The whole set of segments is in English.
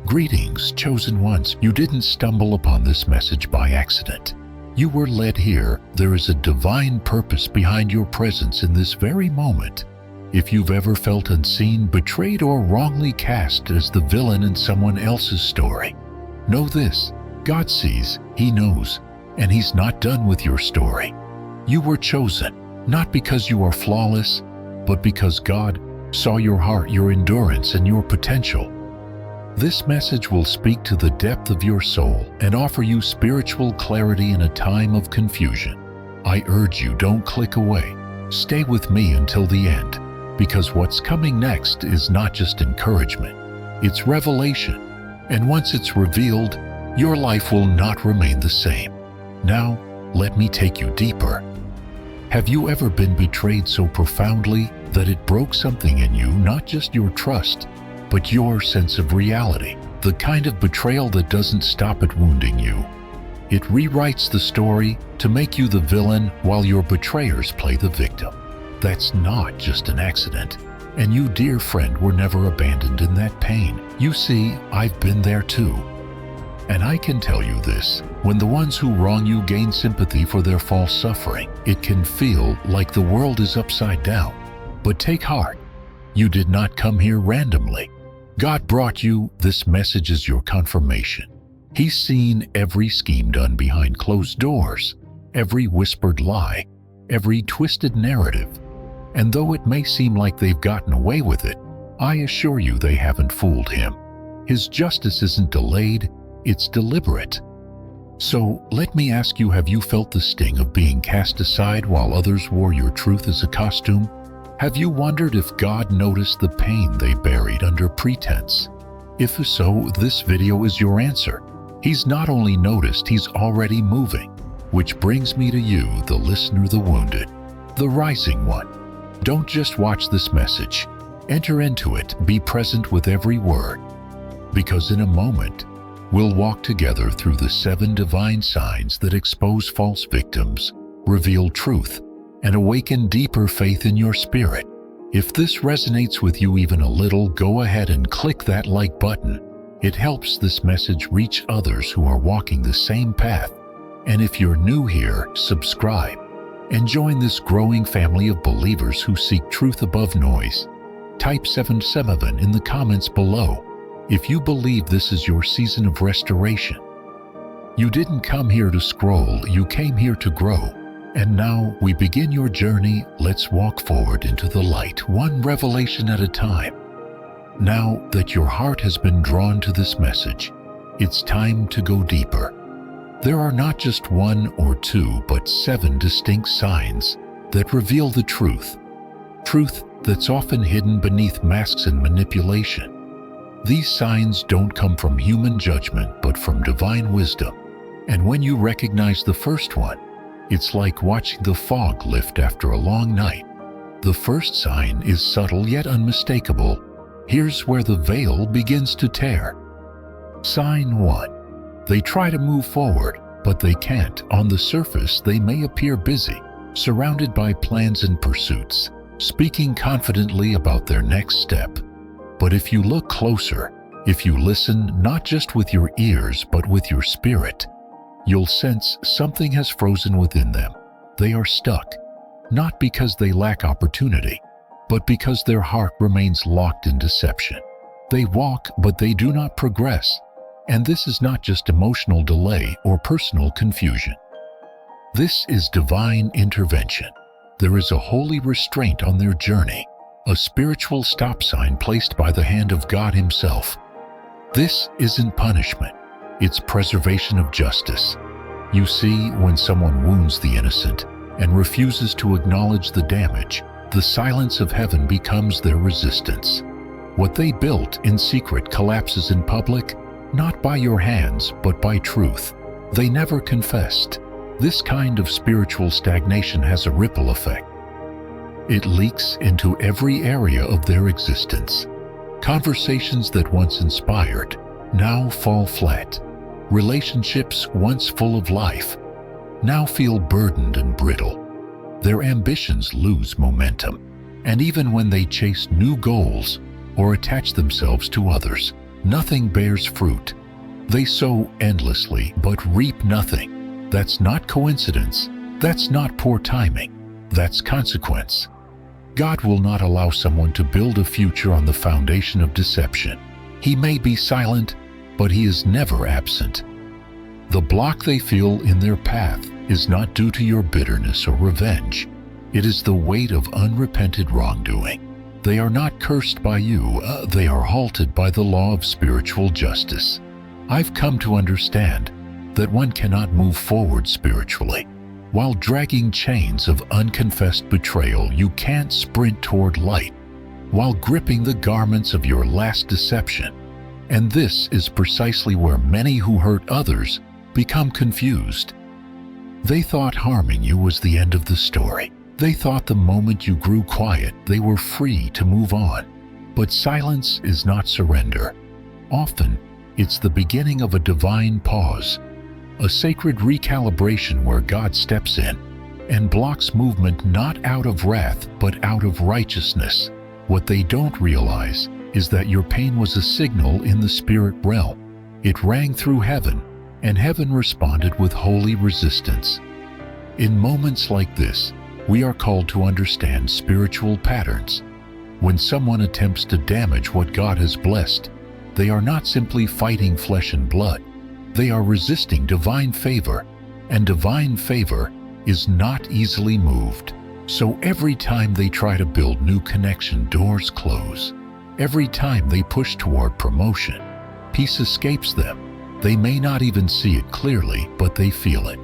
Greetings, chosen ones. You didn't stumble upon this message by accident. You were led here. There is a divine purpose behind your presence in this very moment. If you've ever felt unseen, betrayed, or wrongly cast as the villain in someone else's story, know this: God sees, He knows, and He's not done with your story. You were chosen, not because you are flawless, but because God saw your heart, your endurance, and your potential. This message will speak to the depth of your soul and offer you spiritual clarity in a time of confusion. I urge you, don't click away. Stay with me until the end, because what's coming next is not just encouragement, it's revelation. And once it's revealed, your life will not remain the same. Now, let me take you deeper. Have you ever been betrayed so profoundly that it broke something in you, not just your trust, but your sense of reality? The kind of betrayal that doesn't stop at wounding you. It rewrites the story to make you the villain while your betrayers play the victim. That's not just an accident. And you, dear friend, were never abandoned in that pain. You see, I've been there too. And I can tell you this: when the ones who wrong you gain sympathy for their false suffering, it can feel like the world is upside down. But take heart. You did not come here randomly. God brought you. This message is your confirmation. He's seen every scheme done behind closed doors, every whispered lie, every twisted narrative. And though it may seem like they've gotten away with it, I assure you they haven't fooled Him. His justice isn't delayed, it's deliberate. So let me ask you, have you felt the sting of being cast aside while others wore your truth as a costume? Have you wondered if God noticed the pain they buried under pretense? If so, this video is your answer. He's not only noticed, He's already moving. Which brings me to you, the listener, the wounded, the rising one. Don't just watch this message. Enter into it, be present with every word. Because in a moment, we'll walk together through the 7 divine signs that expose false victims, reveal truth, and awaken deeper faith in your spirit. If this resonates with you even a little, go ahead and click that like button. It helps this message reach others who are walking the same path. And if you're new here, subscribe and join this growing family of believers who seek truth above noise. Type 77 in the comments below if you believe this is your season of restoration. You didn't come here to scroll, you came here to grow. And now we begin your journey. Let's walk forward into the light, one revelation at a time. Now that your heart has been drawn to this message, it's time to go deeper. There are not just 1 or 2, but 7 distinct signs that reveal the truth. Truth that's often hidden beneath masks and manipulation. These signs don't come from human judgment, but from divine wisdom. And when you recognize the first one, it's like watching the fog lift after a long night. The first sign is subtle yet unmistakable. Here's where the veil begins to tear. Sign 1. They try to move forward, but they can't. On the surface, they may appear busy, surrounded by plans and pursuits, speaking confidently about their next step. But if you look closer, if you listen not just with your ears but with your spirit, you'll sense something has frozen within them. They are stuck, not because they lack opportunity, but because their heart remains locked in deception. They walk, but they do not progress. And this is not just emotional delay or personal confusion. This is divine intervention. There is a holy restraint on their journey, a spiritual stop sign placed by the hand of God Himself. This isn't punishment. It's preservation of justice. You see, when someone wounds the innocent and refuses to acknowledge the damage, the silence of heaven becomes their resistance. What they built in secret collapses in public, not by your hands, but by truth. They never confessed. This kind of spiritual stagnation has a ripple effect. It leaks into every area of their existence. Conversations that once inspired now fall flat. Relationships once full of life now feel burdened and brittle. Their ambitions lose momentum, and even when they chase new goals or attach themselves to others, Nothing bears fruit. They sow endlessly but reap nothing. That's not coincidence. That's not poor timing. That's consequence. God will not allow someone to build a future on the foundation of deception. He may be silent, but he is never absent. The block they feel in their path is not due to your bitterness or revenge. It is the weight of unrepented wrongdoing. They are not cursed by you, they are halted by the law of spiritual justice. I've come to understand that one cannot move forward spiritually while dragging chains of unconfessed betrayal. You can't sprint toward light while gripping the garments of your last deception. And this is precisely where many who hurt others become confused. They thought harming you was the end of the story. They thought the moment you grew quiet, they were free to move on. But silence is not surrender. Often, it's the beginning of a divine pause, a sacred recalibration where God steps in and blocks movement not out of wrath but out of righteousness. What they don't realize is that your pain was a signal in the spirit realm. It rang through heaven, and heaven responded with holy resistance. In moments like this, we are called to understand spiritual patterns. When someone attempts to damage what God has blessed, they are not simply fighting flesh and blood. They are resisting divine favor, and divine favor is not easily moved. So every time they try to build new connection, doors close. Every time they push toward promotion, peace escapes them. They may not even see it clearly, but they feel it.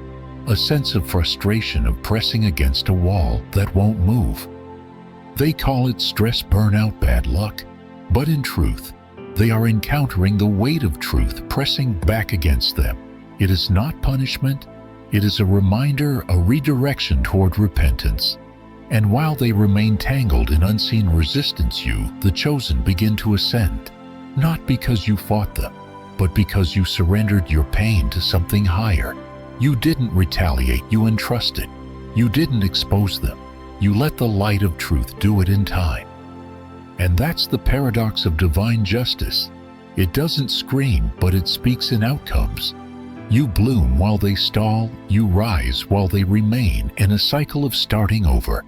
A sense of frustration of pressing against a wall that won't move. They call it stress, burnout, bad luck. But in truth, they are encountering the weight of truth pressing back against them. It is not punishment. It is a reminder, a redirection toward repentance. And while they remain tangled in unseen resistance, you, the chosen, begin to ascend. Not because you fought them, but because you surrendered your pain to something higher. You didn't retaliate, you entrusted. You didn't expose them. You let the light of truth do it in time. And that's the paradox of divine justice. It doesn't scream, but it speaks in outcomes. You bloom while they stall, you rise while they remain in a cycle of starting over.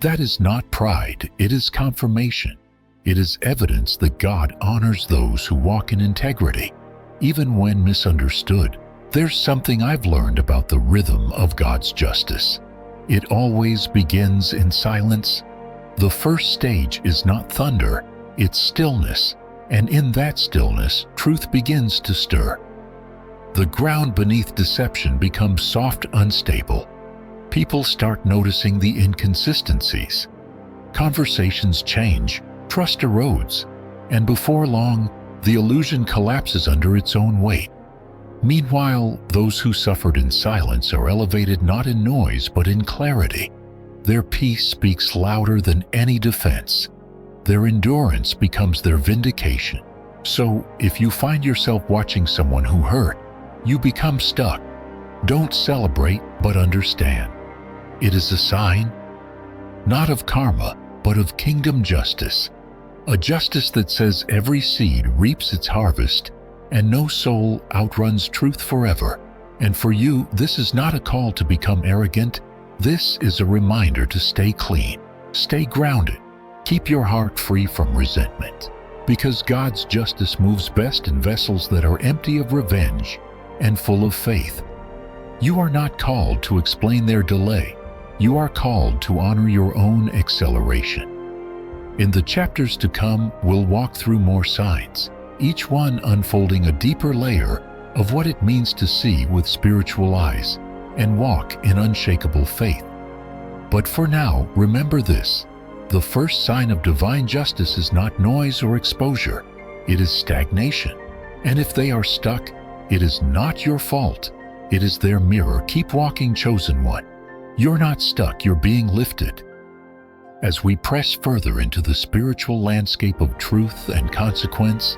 That is not pride, it is confirmation. It is evidence that God honors those who walk in integrity, even when misunderstood. There's something I've learned about the rhythm of God's justice. It always begins in silence. The first stage is not thunder, it's stillness, and in that stillness, truth begins to stir. The ground beneath deception becomes soft, unstable. People start noticing the inconsistencies. Conversations change, trust erodes, and before long, the illusion collapses under its own weight. Meanwhile, those who suffered in silence are elevated not in noise but in clarity. Their peace speaks louder than any defense. Their endurance becomes their vindication. So, if you find yourself watching someone who hurt, you become stuck. Don't celebrate, but understand. It is a sign, not of karma, but of kingdom justice. A justice that says every seed reaps its harvest, and no soul outruns truth forever. And for you, this is not a call to become arrogant. This is a reminder to stay clean, stay grounded, keep your heart free from resentment. Because God's justice moves best in vessels that are empty of revenge and full of faith. You are not called to explain their delay. You are called to honor your own acceleration. In the chapters to come, we'll walk through more signs, each one unfolding a deeper layer of what it means to see with spiritual eyes and walk in unshakable faith. But for now, remember this: the first sign of divine justice is not noise or exposure, it is stagnation. And if they are stuck, it is not your fault, it is their mirror. Keep walking, chosen one. You're not stuck, you're being lifted. As we press further into the spiritual landscape of truth and consequence,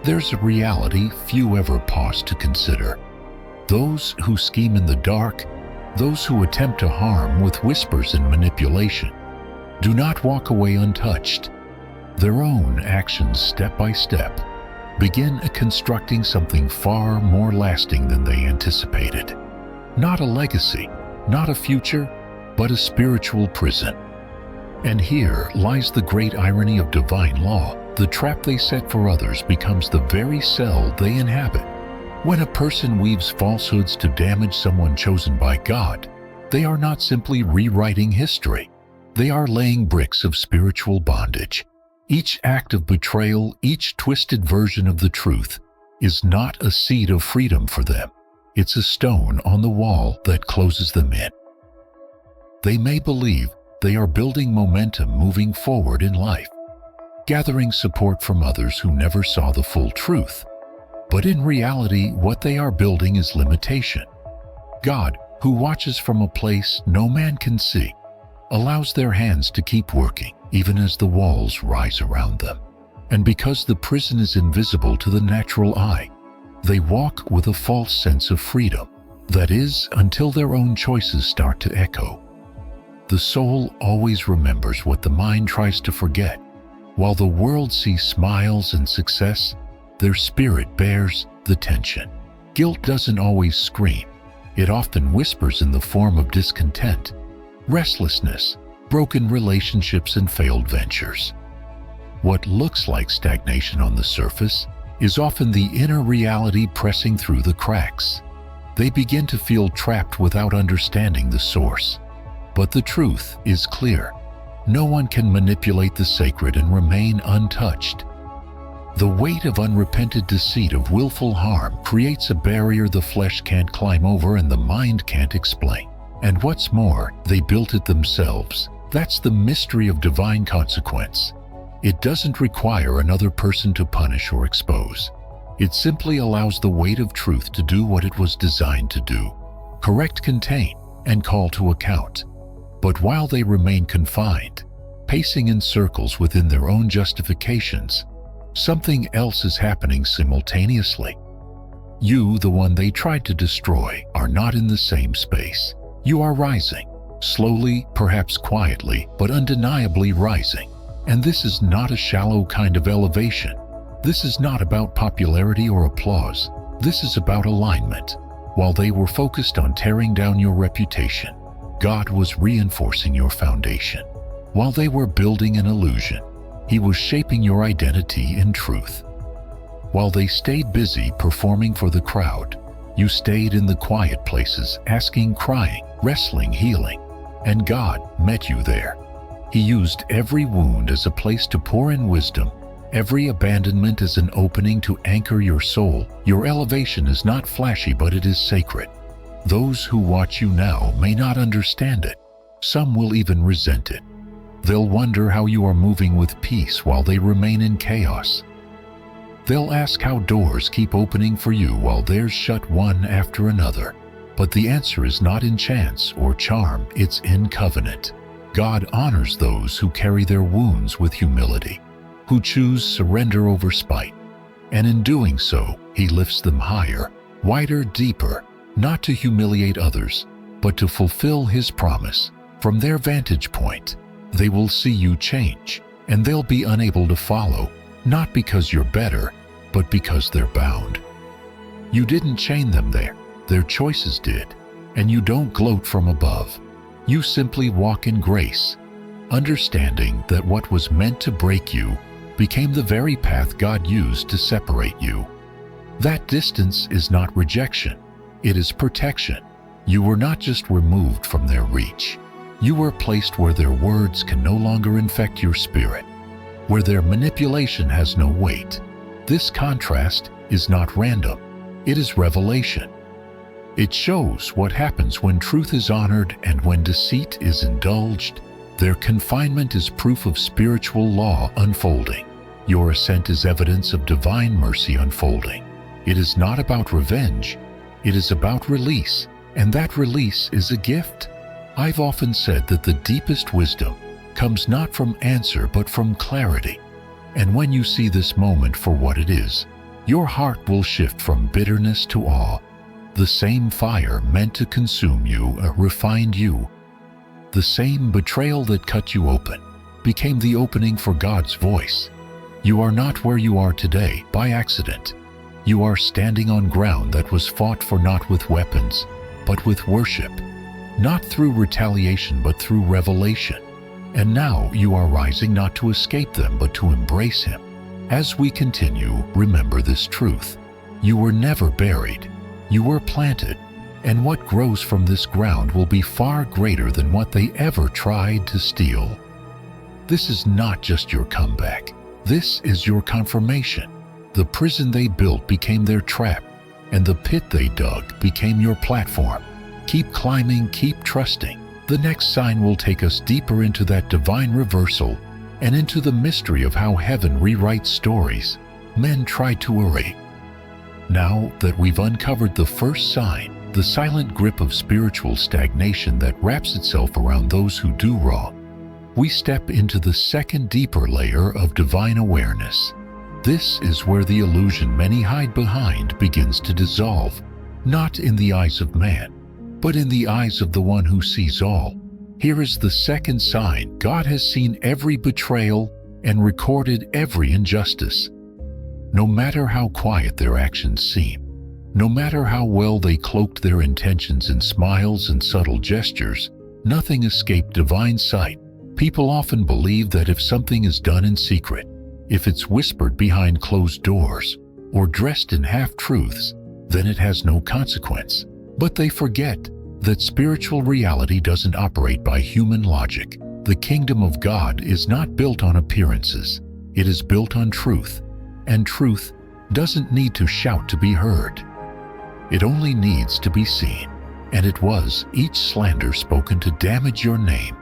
there's a reality few ever pause to consider. Those who scheme in the dark, those who attempt to harm with whispers and manipulation, do not walk away untouched. Their own actions, step by step, begin constructing something far more lasting than they anticipated. Not a legacy, not a future, but a spiritual prison. And here lies the great irony of divine law. The trap they set for others becomes the very cell they inhabit. When a person weaves falsehoods to damage someone chosen by God, they are not simply rewriting history. They are laying bricks of spiritual bondage. Each act of betrayal, each twisted version of the truth, is not a seed of freedom for them. It's a stone on the wall that closes them in. They may believe they are building momentum moving forward in life, gathering support from others who never saw the full truth. But in reality, what they are building is limitation. God, who watches from a place no man can see, allows their hands to keep working even as the walls rise around them. And because the prison is invisible to the natural eye, they walk with a false sense of freedom. That is, until their own choices start to echo. The soul always remembers what the mind tries to forget. While the world sees smiles and success, their spirit bears the tension. Guilt doesn't always scream. It often whispers in the form of discontent, restlessness, broken relationships, and failed ventures. What looks like stagnation on the surface is often the inner reality pressing through the cracks. They begin to feel trapped without understanding the source. But the truth is clear. No one can manipulate the sacred and remain untouched. The weight of unrepented deceit, of willful harm, creates a barrier the flesh can't climb over and the mind can't explain. And what's more, they built it themselves. That's the mystery of divine consequence. It doesn't require another person to punish or expose. It simply allows the weight of truth to do what it was designed to do: correct, contain, and call to account. But while they remain confined, pacing in circles within their own justifications, something else is happening simultaneously. You, the one they tried to destroy, are not in the same space. You are rising, slowly, perhaps quietly, but undeniably rising. And this is not a shallow kind of elevation. This is not about popularity or applause. This is about alignment. While they were focused on tearing down your reputation, God was reinforcing your foundation. While they were building an illusion, He was shaping your identity in truth. While they stayed busy performing for the crowd, you stayed in the quiet places, asking, crying, wrestling, healing. And God met you there. He used every wound as a place to pour in wisdom, every abandonment as an opening to anchor your soul. Your elevation is not flashy, but it is sacred. Those who watch you now may not understand it. Some will even resent it. They'll wonder how you are moving with peace while they remain in chaos. They'll ask how doors keep opening for you while theirs shut one after another. But the answer is not in chance or charm, it's in covenant. God honors those who carry their wounds with humility, who choose surrender over spite. And in doing so, He lifts them higher, wider, deeper, not to humiliate others, but to fulfill His promise. From their vantage point, they will see you change, and they'll be unable to follow, not because you're better, but because they're bound. You didn't chain them there, their choices did, and you don't gloat from above. You simply walk in grace, understanding that what was meant to break you became the very path God used to separate you. That distance is not rejection, it is protection. You were not just removed from their reach. You were placed where their words can no longer infect your spirit, where their manipulation has no weight. This contrast is not random, it is revelation. It shows what happens when truth is honored and when deceit is indulged. Their confinement is proof of spiritual law unfolding. Your ascent is evidence of divine mercy unfolding. It is not about revenge, it is about release, and that release is a gift. I've often said that the deepest wisdom comes not from answer but from clarity. And when you see this moment for what it is, your heart will shift from bitterness to awe. The same fire meant to consume you refined you. The same betrayal that cut you open became the opening for God's voice. You are not where you are today by accident. You are standing on ground that was fought for not with weapons, but with worship, not through retaliation but through revelation. And now you are rising not to escape them but to embrace Him. As we continue, remember this truth. You were never buried. You were planted, and what grows from this ground will be far greater than what they ever tried to steal. This is not just your comeback. This is your confirmation. The prison they built became their trap, and the pit they dug became your platform. Keep climbing, keep trusting. The next sign will take us deeper into that divine reversal and into the mystery of how heaven rewrites stories men try to erase. Now that we've uncovered the first sign, the silent grip of spiritual stagnation that wraps itself around those who do wrong, we step into the second deeper layer of divine awareness. This is where the illusion many hide behind begins to dissolve, not in the eyes of man, but in the eyes of the one who sees all. Here is the second sign. God has seen every betrayal and recorded every injustice. No matter how quiet their actions seem, no matter how well they cloaked their intentions in smiles and subtle gestures, nothing escaped divine sight. People often believe that if something is done in secret, if it's whispered behind closed doors or dressed in half-truths, then it has no consequence. But they forget that spiritual reality doesn't operate by human logic. The kingdom of God is not built on appearances. It is built on truth, and truth doesn't need to shout to be heard. It only needs to be seen. And it was each slander spoken to damage your name,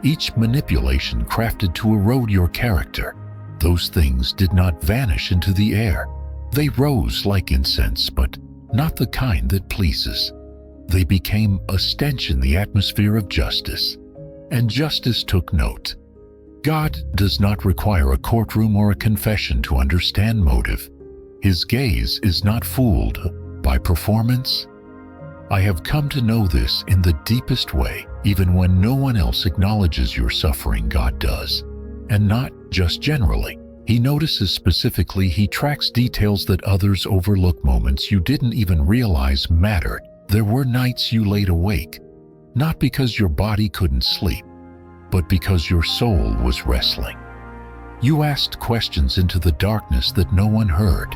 each manipulation crafted to erode your character. Those things did not vanish into the air. They rose like incense, but not the kind that pleases. They became a stench in the atmosphere of justice. And justice took note. God does not require a courtroom or a confession to understand motive. His gaze is not fooled by performance. I have come to know this in the deepest way. Even when no one else acknowledges your suffering, God does. And not just generally. He notices specifically. He tracks details that others overlook, moments you didn't even realize mattered. There were nights you laid awake, not because your body couldn't sleep, but because your soul was wrestling. You asked questions into the darkness that no one heard.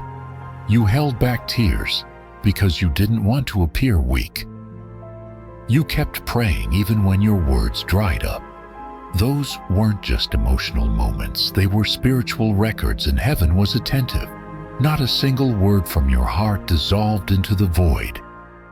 You held back tears because you didn't want to appear weak. You kept praying even when your words dried up. Those weren't just emotional moments, they were spiritual records, and heaven was attentive. Not a single word from your heart dissolved into the void.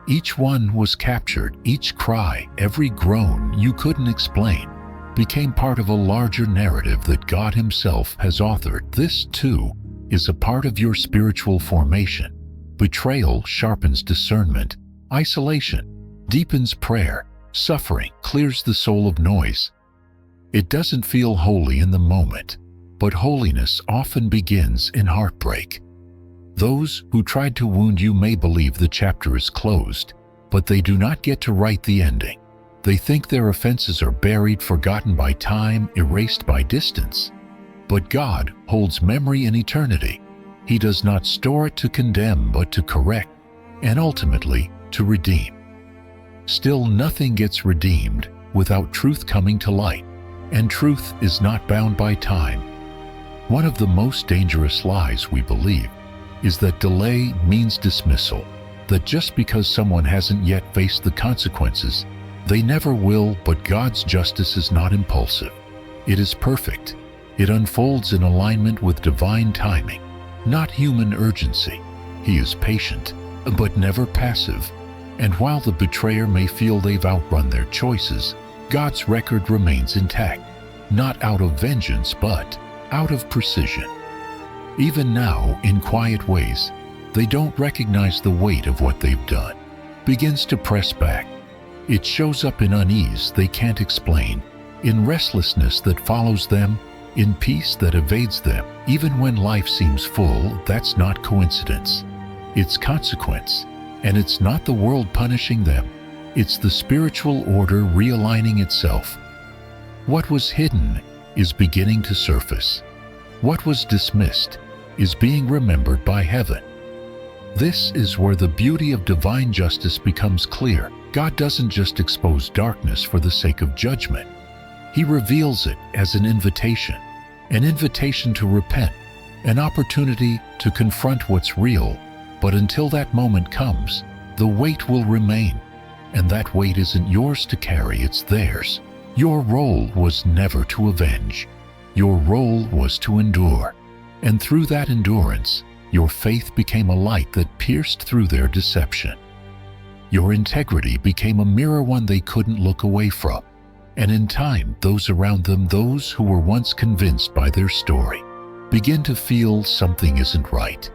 Each one was captured. Each cry, every groan you couldn't explain, became part of a larger narrative that God Himself has authored. This, too, is a part of your spiritual formation. Betrayal sharpens discernment. Isolation deepens prayer. Suffering clears the soul of noise. It doesn't feel holy in the moment, but holiness often begins in heartbreak. Those who tried to wound you may believe the chapter is closed, but they do not get to write the ending. They think their offenses are buried, forgotten by time, erased by distance. But God holds memory in eternity. He does not store it to condemn, but to correct, and ultimately to redeem. Still, nothing gets redeemed without truth coming to light, and truth is not bound by time. One of the most dangerous lies we believe is that delay means dismissal, that just because someone hasn't yet faced the consequences, they never will. But God's justice is not impulsive. It is perfect. It unfolds in alignment with divine timing, not human urgency. He is patient, but never passive. And while the betrayer may feel they've outrun their choices, God's record remains intact, not out of vengeance, but out of precision. Even now, in quiet ways, they don't recognize the weight of what they've done. Begins to press back. It shows up in unease they can't explain, in restlessness that follows them, in peace that evades them. Even when life seems full, that's not coincidence. It's consequence. And it's not the world punishing them. It's the spiritual order realigning itself. What was hidden is beginning to surface. What was dismissed is being remembered by heaven. This is where the beauty of divine justice becomes clear. God doesn't just expose darkness for the sake of judgment. He reveals it as an invitation to repent, an opportunity to confront what's real. But until that moment comes, the weight will remain, and that weight isn't yours to carry, it's theirs. Your role was never to avenge. Your role was to endure. And through that endurance, your faith became a light that pierced through their deception. Your integrity became a mirror, one they couldn't look away from. And in time, those around them, those who were once convinced by their story, begin to feel something isn't right.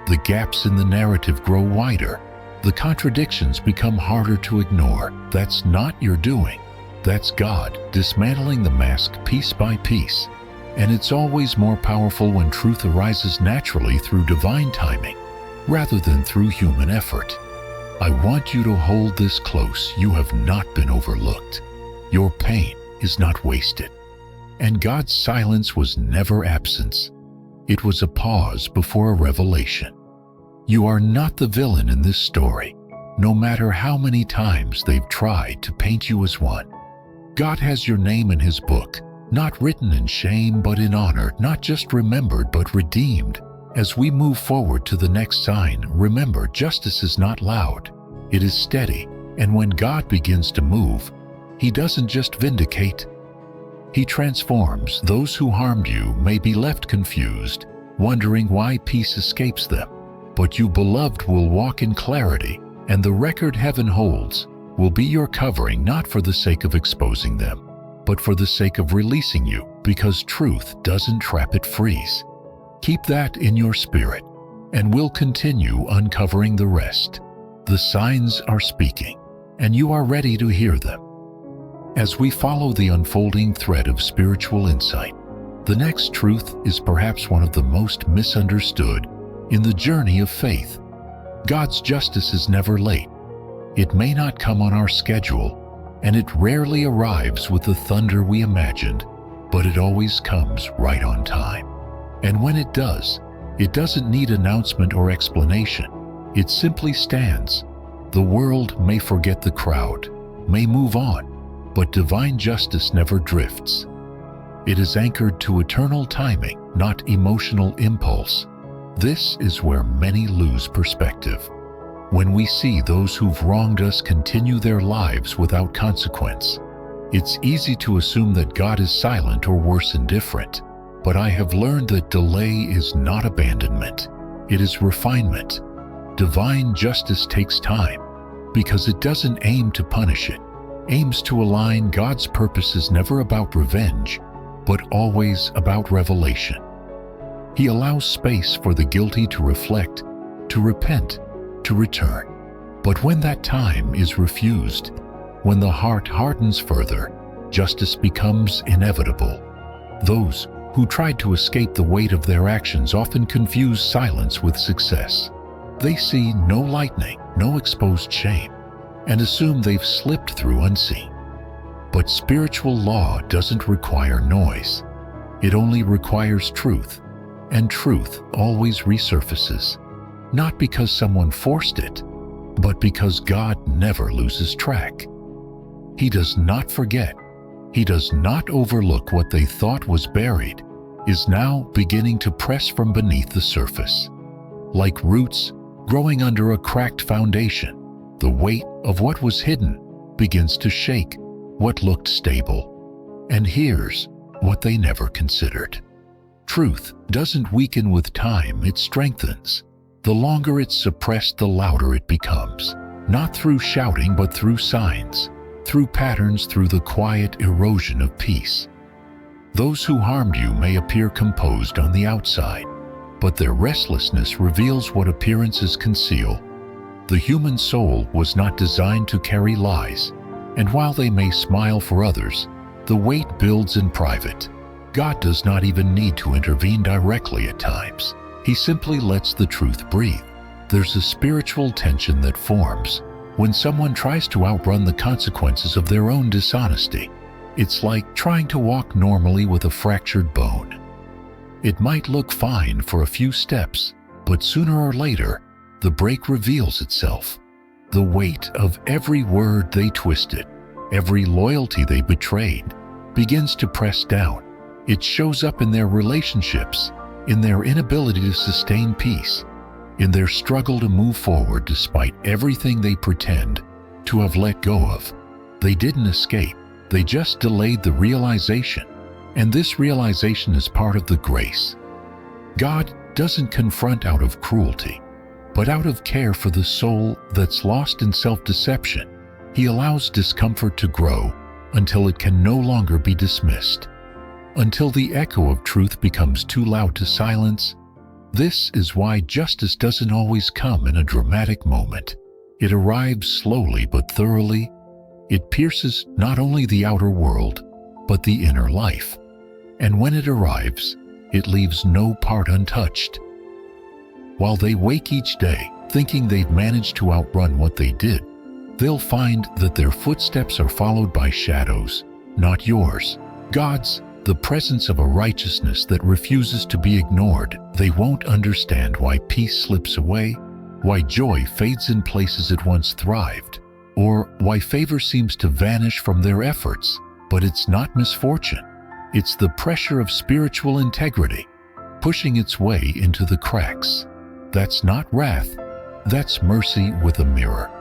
The gaps in the narrative grow wider. The contradictions become harder to ignore. That's not your doing. That's God dismantling the mask piece by piece. And it's always more powerful when truth arises naturally through divine timing, rather than through human effort. I want you to hold this close. You have not been overlooked. Your pain is not wasted. And God's silence was never absence. It was a pause before a revelation. You are not the villain in this story, no matter how many times they've tried to paint you as one. God has your name in His book, not written in shame but in honor, not just remembered but redeemed. As we move forward to the next sign, remember, justice is not loud, it is steady. And when God begins to move, He doesn't just vindicate, He transforms. Those who harmed you may be left confused, wondering why peace escapes them. But you, beloved, will walk in clarity, and the record heaven holds will be your covering, not for the sake of exposing them, but for the sake of releasing you, because truth doesn't trap, it frees. Keep that in your spirit, and we'll continue uncovering the rest. The signs are speaking, and you are ready to hear them. As we follow the unfolding thread of spiritual insight, the next truth is perhaps one of the most misunderstood in the journey of faith. God's justice is never late. It may not come on our schedule, and it rarely arrives with the thunder we imagined, but it always comes right on time. And when it does, it doesn't need announcement or explanation. It simply stands. The world may forget, the crowd may move on, but divine justice never drifts. It is anchored to eternal timing, not emotional impulse. This is where many lose perspective. When we see those who've wronged us continue their lives without consequence, it's easy to assume that God is silent or worse, indifferent. But I have learned that delay is not abandonment. It is refinement. Divine justice takes time because it doesn't aim to punish, it aims to align. God's purpose is never about revenge, but always about revelation. He allows space for the guilty to reflect, to repent, to return. But when that time is refused, when the heart hardens further, justice becomes inevitable. Those who tried to escape the weight of their actions often confuse silence with success. They see no lightning, no exposed shame, and assume they've slipped through unseen. But spiritual law doesn't require noise. It only requires truth, and truth always resurfaces, not because someone forced it, but because God never loses track. He does not forget. He does not overlook. What they thought was buried is now beginning to press from beneath the surface. Like roots growing under a cracked foundation, the weight of what was hidden begins to shake what looked stable. And here's what they never considered. Truth doesn't weaken with time, it strengthens. The longer it's suppressed, the louder it becomes. Not through shouting, but through signs, through patterns, through the quiet erosion of peace. Those who harmed you may appear composed on the outside, but their restlessness reveals what appearances conceal. The human soul was not designed to carry lies, and while they may smile for others, the weight builds in private. God does not even need to intervene directly at times. He simply lets the truth breathe. There's a spiritual tension that forms when someone tries to outrun the consequences of their own dishonesty. It's like trying to walk normally with a fractured bone. It might look fine for a few steps, but sooner or later, the break reveals itself. The weight of every word they twisted, every loyalty they betrayed, begins to press down. It shows up in their relationships, in their inability to sustain peace, in their struggle to move forward despite everything they pretend to have let go of. They didn't escape, they just delayed the realization, and this realization is part of the grace. God doesn't confront out of cruelty, but out of care for the soul that's lost in self-deception. He allows discomfort to grow until it can no longer be dismissed, until the echo of truth becomes too loud to silence. This is why justice doesn't always come in a dramatic moment. It arrives slowly but thoroughly. It pierces not only the outer world, but the inner life. And when it arrives, it leaves no part untouched. While they wake each day thinking they've managed to outrun what they did, they'll find that their footsteps are followed by shadows, not yours. God's, the presence of a righteousness that refuses to be ignored. They won't understand why peace slips away, why joy fades in places it once thrived, or why favor seems to vanish from their efforts. But it's not misfortune. It's the pressure of spiritual integrity, pushing its way into the cracks. That's not wrath, that's mercy with a mirror.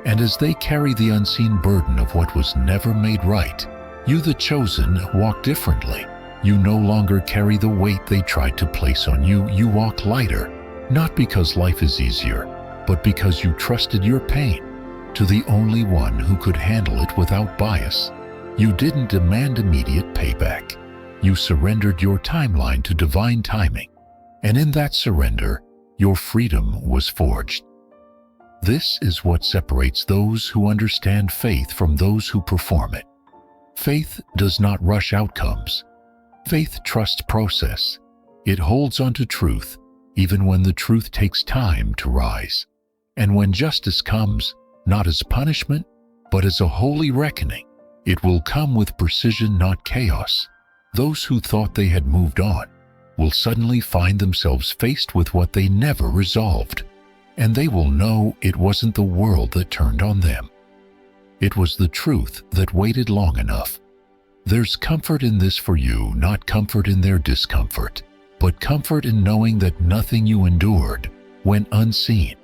And as they carry the unseen burden of what was never made right, you, the chosen, walk differently. You no longer carry the weight they tried to place on you. You walk lighter, not because life is easier, but because you trusted your pain to the only one who could handle it without bias. You didn't demand immediate payback. You surrendered your timeline to divine timing, and in that surrender, your freedom was forged. This is what separates those who understand faith from those who perform it. Faith does not rush outcomes. Faith trusts process. It holds on to truth, even when the truth takes time to rise. And when justice comes, not as punishment, but as a holy reckoning, it will come with precision, not chaos. Those who thought they had moved on will suddenly find themselves faced with what they never resolved. And they will know it wasn't the world that turned on them. It was the truth that waited long enough. There's comfort in this for you, not comfort in their discomfort, but comfort in knowing that nothing you endured went unseen,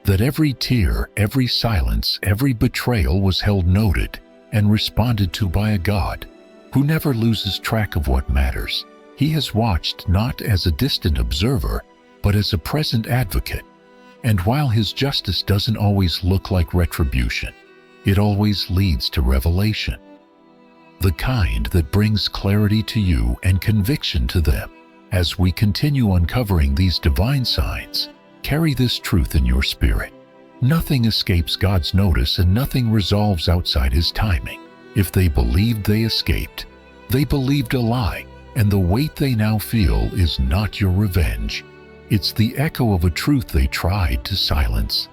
that every tear, every silence, every betrayal was held noted and responded to by a God who never loses track of what matters. He has watched not as a distant observer, but as a present advocate. And while his justice doesn't always look like retribution, it always leads to revelation, the kind that brings clarity to you and conviction to them. As we continue uncovering these divine signs, carry this truth in your spirit. Nothing escapes God's notice and nothing resolves outside his timing. If they believed they escaped, they believed a lie, and the weight they now feel is not your revenge. It's the echo of a truth they tried to silence.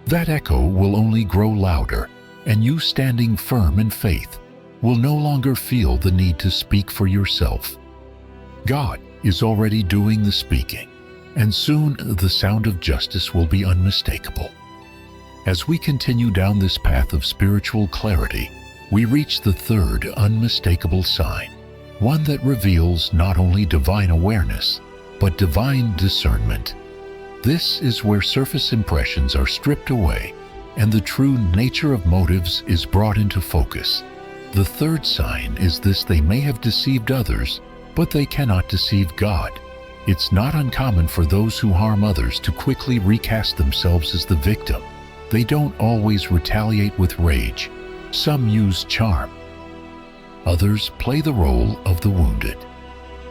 That echo will only grow louder, and you, standing firm in faith, will no longer feel the need to speak for yourself. God is already doing the speaking, and soon the sound of justice will be unmistakable. As we continue down this path of spiritual clarity, we reach the third unmistakable sign, one that reveals not only divine awareness, but divine discernment. This is where surface impressions are stripped away and the true nature of motives is brought into focus. The third sign is this: they may have deceived others, but they cannot deceive God. It's not uncommon for those who harm others to quickly recast themselves as the victim. They don't always retaliate with rage. Some use charm. Others play the role of the wounded.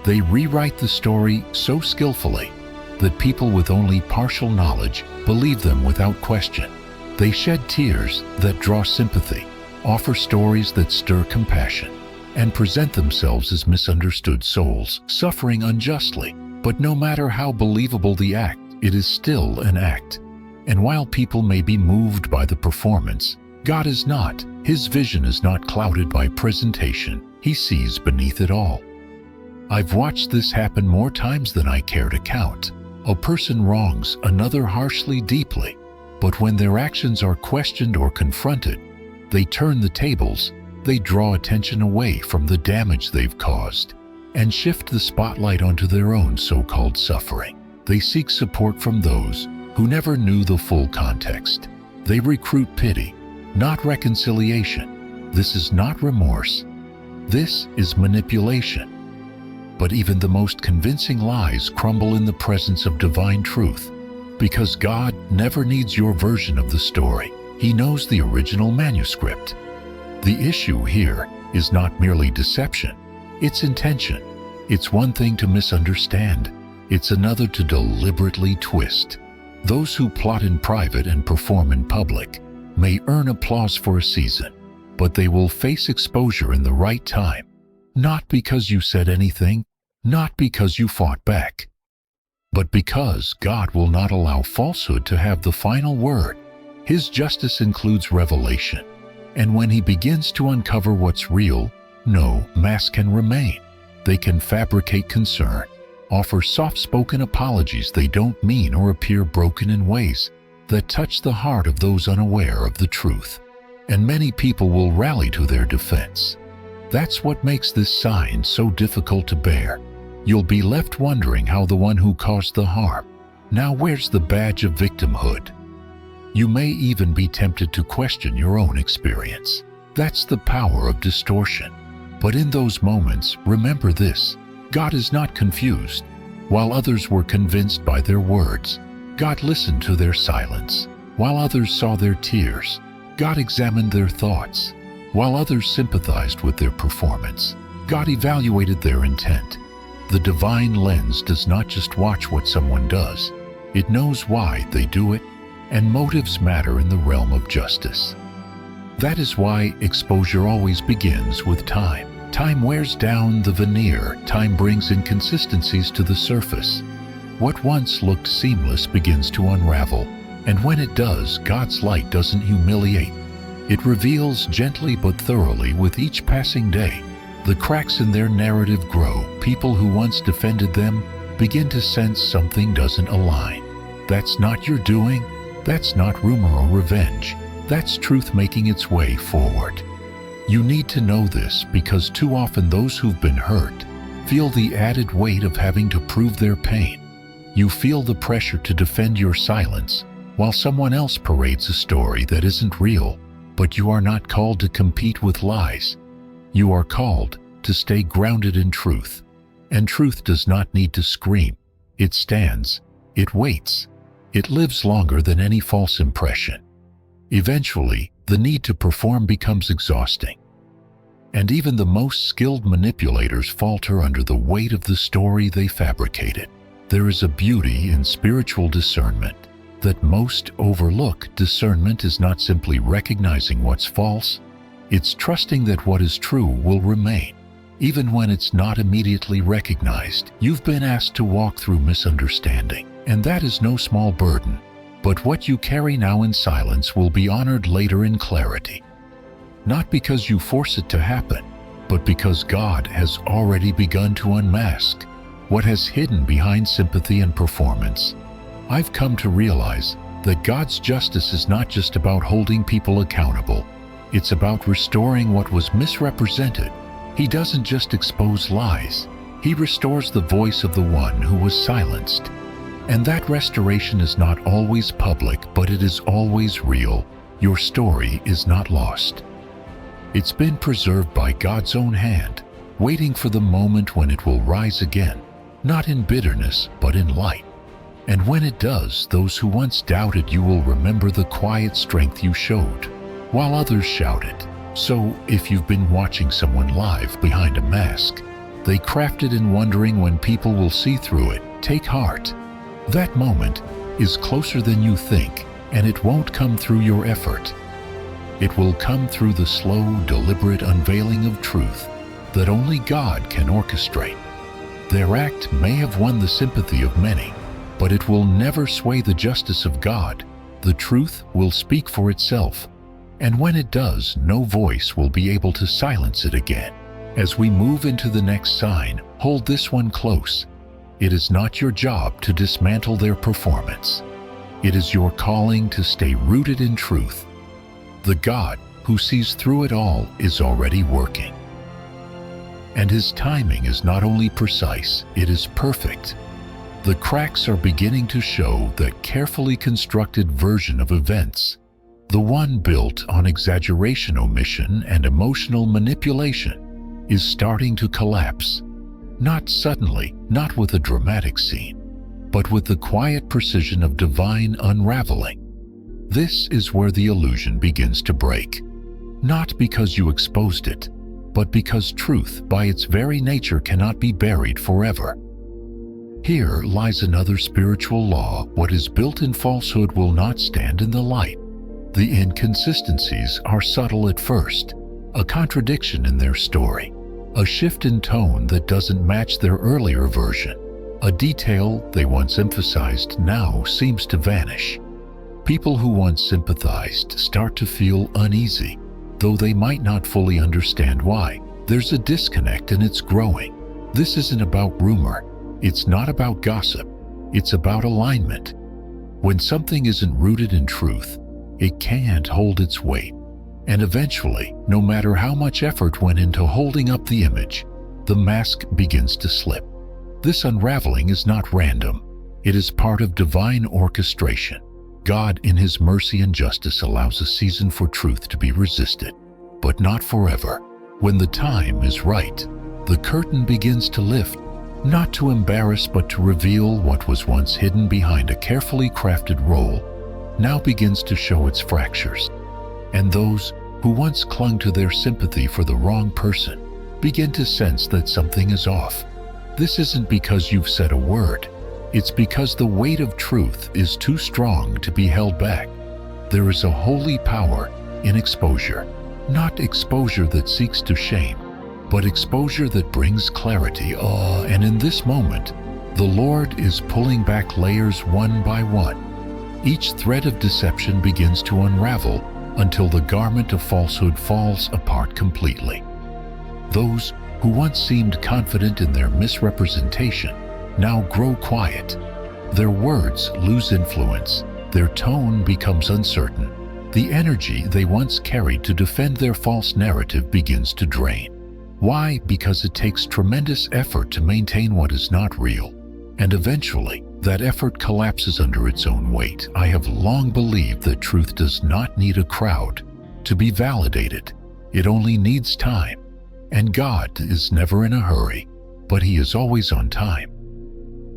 They rewrite the story so skillfully that people with only partial knowledge believe them without question. They shed tears that draw sympathy, offer stories that stir compassion, and present themselves as misunderstood souls suffering unjustly. But no matter how believable the act, it is still an act. And while people may be moved by the performance, God is not. His vision is not clouded by presentation. He sees beneath it all. I've watched this happen more times than I care to count. A person wrongs another harshly, deeply, but when their actions are questioned or confronted, they turn the tables. They draw attention away from the damage they've caused and shift the spotlight onto their own so-called suffering. They seek support from those who never knew the full context. They recruit pity, not reconciliation. This is not remorse. This is manipulation. But even the most convincing lies crumble in the presence of divine truth, because God never needs your version of the story. He knows the original manuscript. The issue here is not merely deception, it's intention. It's one thing to misunderstand, it's another to deliberately twist. Those who plot in private and perform in public may earn applause for a season, but they will face exposure in the right time. Not because you said anything, not because you fought back, but because God will not allow falsehood to have the final word. His justice includes revelation, and when He begins to uncover what's real, no mask can remain. They can fabricate concern, offer soft-spoken apologies they don't mean, or appear broken in ways that touch the heart of those unaware of the truth. And many people will rally to their defense. That's what makes this sign so difficult to bear. You'll be left wondering how the one who caused the harm now wears the badge of victimhood. You may even be tempted to question your own experience. That's the power of distortion. But in those moments, remember this: God is not confused. While others were convinced by their words, God listened to their silence. While others saw their tears, God examined their thoughts. While others sympathized with their performance, God evaluated their intent. The divine lens does not just watch what someone does, it knows why they do it, and motives matter in the realm of justice. That is why exposure always begins with time. Time wears down the veneer, time brings inconsistencies to the surface. What once looked seamless begins to unravel, and when it does, God's light doesn't humiliate. It reveals gently but thoroughly with each passing day. The cracks in their narrative grow. People who once defended them begin to sense something doesn't align. That's not your doing. That's not rumor or revenge. That's truth making its way forward. You need to know this because too often those who've been hurt feel the added weight of having to prove their pain. You feel the pressure to defend your silence while someone else parades a story that isn't real. But you are not called to compete with lies. You are called to stay grounded in truth. And truth does not need to scream. It stands. It waits. It lives longer than any false impression. Eventually, the need to perform becomes exhausting. And even the most skilled manipulators falter under the weight of the story they fabricated. There is a beauty in spiritual discernment that most overlook. Discernment is not simply recognizing what's false, it's trusting that what is true will remain, even when it's not immediately recognized. You've been asked to walk through misunderstanding, and that is no small burden. But what you carry now in silence will be honored later in clarity. Not because you force it to happen, but because God has already begun to unmask what has hidden behind sympathy and performance. I've come to realize that God's justice is not just about holding people accountable. It's about restoring what was misrepresented. He doesn't just expose lies. He restores the voice of the one who was silenced. And that restoration is not always public, but it is always real. Your story is not lost. It's been preserved by God's own hand, waiting for the moment when it will rise again, not in bitterness, but in light. And when it does, those who once doubted you will remember the quiet strength you showed, while others shouted. So, if you've been watching someone live behind a mask, they crafted in wondering when people will see through it, take heart. That moment is closer than you think, and it won't come through your effort. It will come through the slow, deliberate unveiling of truth that only God can orchestrate. Their act may have won the sympathy of many, but it will never sway the justice of God. The truth will speak for itself, and when it does, no voice will be able to silence it again. As we move into the next sign, hold this one close. It is not your job to dismantle their performance. It is your calling to stay rooted in truth. The God who sees through it all is already working. And his timing is not only precise, it is perfect. The cracks are beginning to show that carefully constructed version of events, the one built on exaggeration, omission, and emotional manipulation, is starting to collapse. Not suddenly, not with a dramatic scene, but with the quiet precision of divine unraveling. This is where the illusion begins to break. Not because you exposed it, but because truth by its very nature cannot be buried forever. Here lies another spiritual law: what is built in falsehood will not stand in the light. The inconsistencies are subtle at first, a contradiction in their story, a shift in tone that doesn't match their earlier version, a detail they once emphasized now seems to vanish. People who once sympathized start to feel uneasy, though they might not fully understand why. There's a disconnect and it's growing. This isn't about rumor. It's not about gossip. It's about alignment. When something isn't rooted in truth, it can't hold its weight. And eventually, no matter how much effort went into holding up the image, the mask begins to slip. This unraveling is not random. It is part of divine orchestration. God, in his mercy and justice, allows a season for truth to be resisted, but not forever. When the time is right, the curtain begins to lift, not to embarrass but to reveal what was once hidden behind a carefully crafted role now begins to show its fractures. And those who once clung to their sympathy for the wrong person begin to sense that something is off. This isn't because you've said a word. It's because the weight of truth is too strong to be held back. There is a holy power in exposure, not exposure that seeks to shame, but exposure that brings clarity. And in this moment, the Lord is pulling back layers one by one. Each thread of deception begins to unravel until the garment of falsehood falls apart completely. Those who once seemed confident in their misrepresentation now grow quiet. Their words lose influence. Their tone becomes uncertain. The energy they once carried to defend their false narrative begins to drain. Why? Because it takes tremendous effort to maintain what is not real. And eventually, that effort collapses under its own weight. I have long believed that truth does not need a crowd to be validated. It only needs time. And God is never in a hurry, but he is always on time.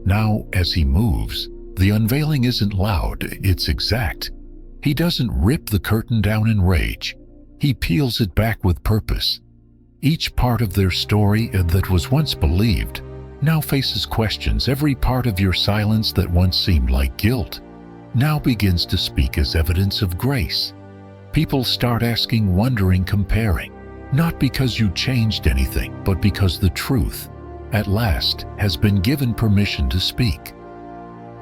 Now, as he moves, the unveiling isn't loud, it's exact. He doesn't rip the curtain down in rage. He peels it back with purpose. Each part of their story that was once believed now faces questions. Every part of your silence that once seemed like guilt now begins to speak as evidence of grace. People start asking, wondering, comparing, not because you changed anything, but because the truth, at last, has been given permission to speak.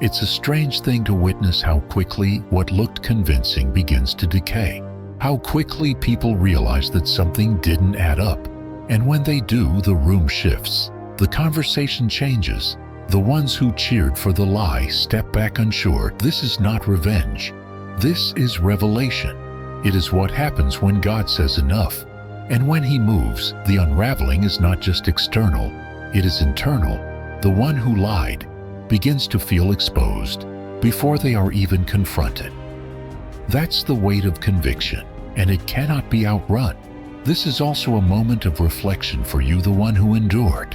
It's a strange thing to witness how quickly what looked convincing begins to decay, how quickly people realize that something didn't add up. And when they do, the room shifts. The conversation changes. The ones who cheered for the lie step back unsure. This is not revenge. This is revelation. It is what happens when God says enough. And when he moves, the unraveling is not just external, it is internal. The one who lied begins to feel exposed before they are even confronted. That's the weight of conviction, and it cannot be outrun. This is also a moment of reflection for you, the one who endured.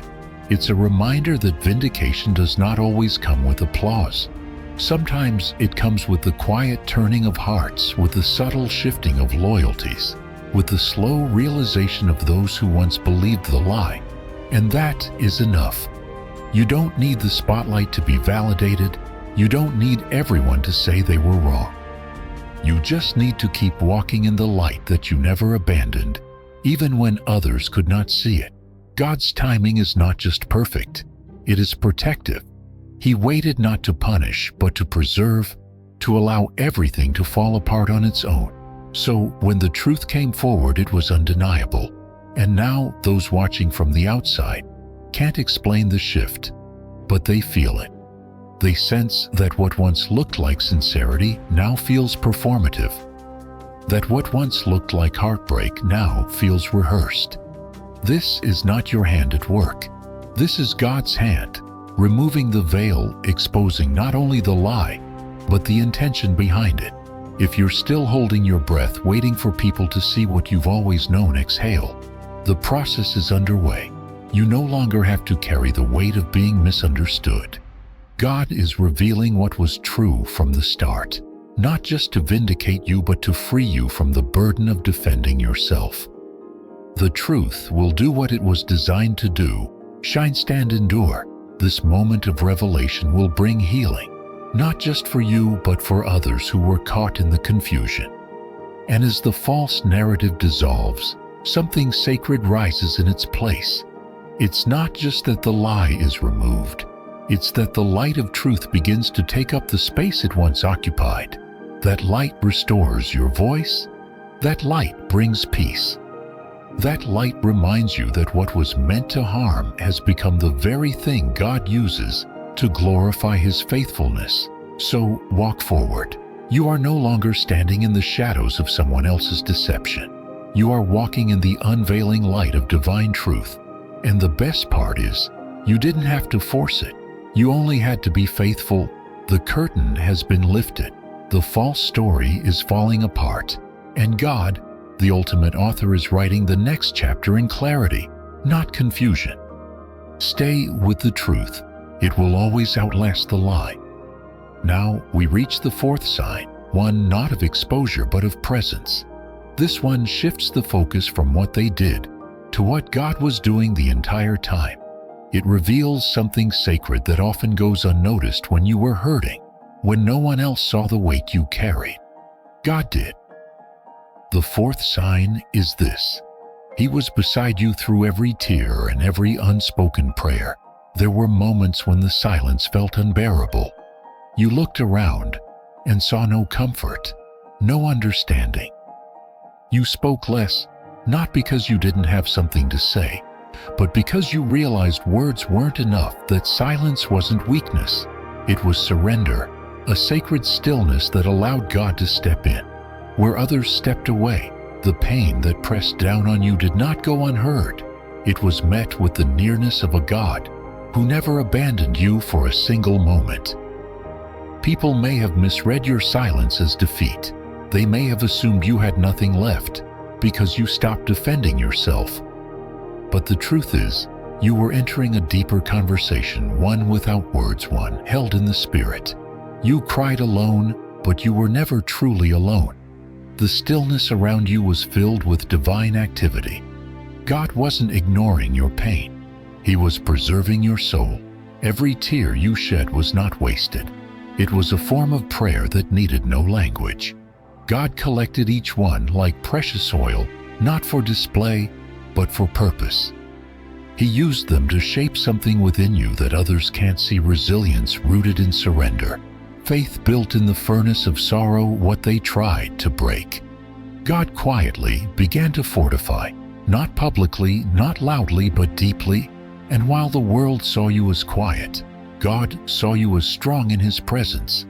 It's a reminder that vindication does not always come with applause. Sometimes it comes with the quiet turning of hearts, with the subtle shifting of loyalties, with the slow realization of those who once believed the lie. And that is enough. You don't need the spotlight to be validated. You don't need everyone to say they were wrong. You just need to keep walking in the light that you never abandoned, even when others could not see it. God's timing is not just perfect, it is protective. He waited not to punish, but to preserve, to allow everything to fall apart on its own. So when the truth came forward, it was undeniable. And now those watching from the outside can't explain the shift, but they feel it. They sense that what once looked like sincerity now feels performative. That what once looked like heartbreak now feels rehearsed. This is not your hand at work. This is God's hand, removing the veil, exposing not only the lie, but the intention behind it. If you're still holding your breath, waiting for people to see what you've always known, exhale. The process is underway. You no longer have to carry the weight of being misunderstood. God is revealing what was true from the start, not just to vindicate you, but to free you from the burden of defending yourself. The truth will do what it was designed to do: shine, stand, endure. This moment of revelation will bring healing, not just for you, but for others who were caught in the confusion. And as the false narrative dissolves, something sacred rises in its place. It's not just that the lie is removed, it's that the light of truth begins to take up the space it once occupied. That light restores your voice. That light brings peace. That light reminds you that what was meant to harm has become the very thing God uses to glorify His faithfulness. So walk forward. You are no longer standing in the shadows of someone else's deception. You are walking in the unveiling light of divine truth. And the best part is, you didn't have to force it. You only had to be faithful. The curtain has been lifted. The false story is falling apart. And God, the ultimate author, is writing the next chapter in clarity, not confusion. Stay with the truth. It will always outlast the lie. Now we reach the fourth sign, one not of exposure but of presence. This one shifts the focus from what they did to what God was doing the entire time. It reveals something sacred that often goes unnoticed when you were hurting, when no one else saw the weight you carried. God did. The fourth sign is this: He was beside you through every tear and every unspoken prayer. There were moments when the silence felt unbearable. You looked around and saw no comfort, no understanding. You spoke less, not because you didn't have something to say, but because you realized words weren't enough, that silence wasn't weakness. It was surrender, a sacred stillness that allowed God to step in. Where others stepped away, the pain that pressed down on you did not go unheard. It was met with the nearness of a God who never abandoned you for a single moment. People may have misread your silence as defeat. They may have assumed you had nothing left because you stopped defending yourself. But the truth is, you were entering a deeper conversation, one without words, one held in the spirit. You cried alone, but you were never truly alone. The stillness around you was filled with divine activity. God wasn't ignoring your pain. He was preserving your soul. Every tear you shed was not wasted. It was a form of prayer that needed no language. God collected each one like precious oil, not for display, but for purpose. He used them to shape something within you that others can't see: resilience rooted in surrender, faith built in the furnace of sorrow, what they tried to break. God quietly began to fortify, not publicly, not loudly, but deeply. And while the world saw you as quiet, God saw you as strong in His presence.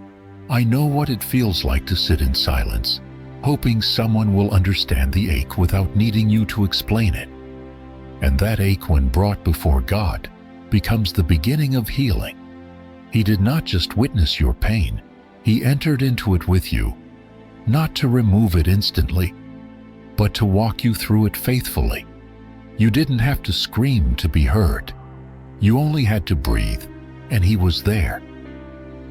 I know what it feels like to sit in silence, hoping someone will understand the ache without needing you to explain it. And that ache, when brought before God, becomes the beginning of healing. He did not just witness your pain, He entered into it with you, not to remove it instantly, but to walk you through it faithfully. You didn't have to scream to be heard. You only had to breathe, and He was there.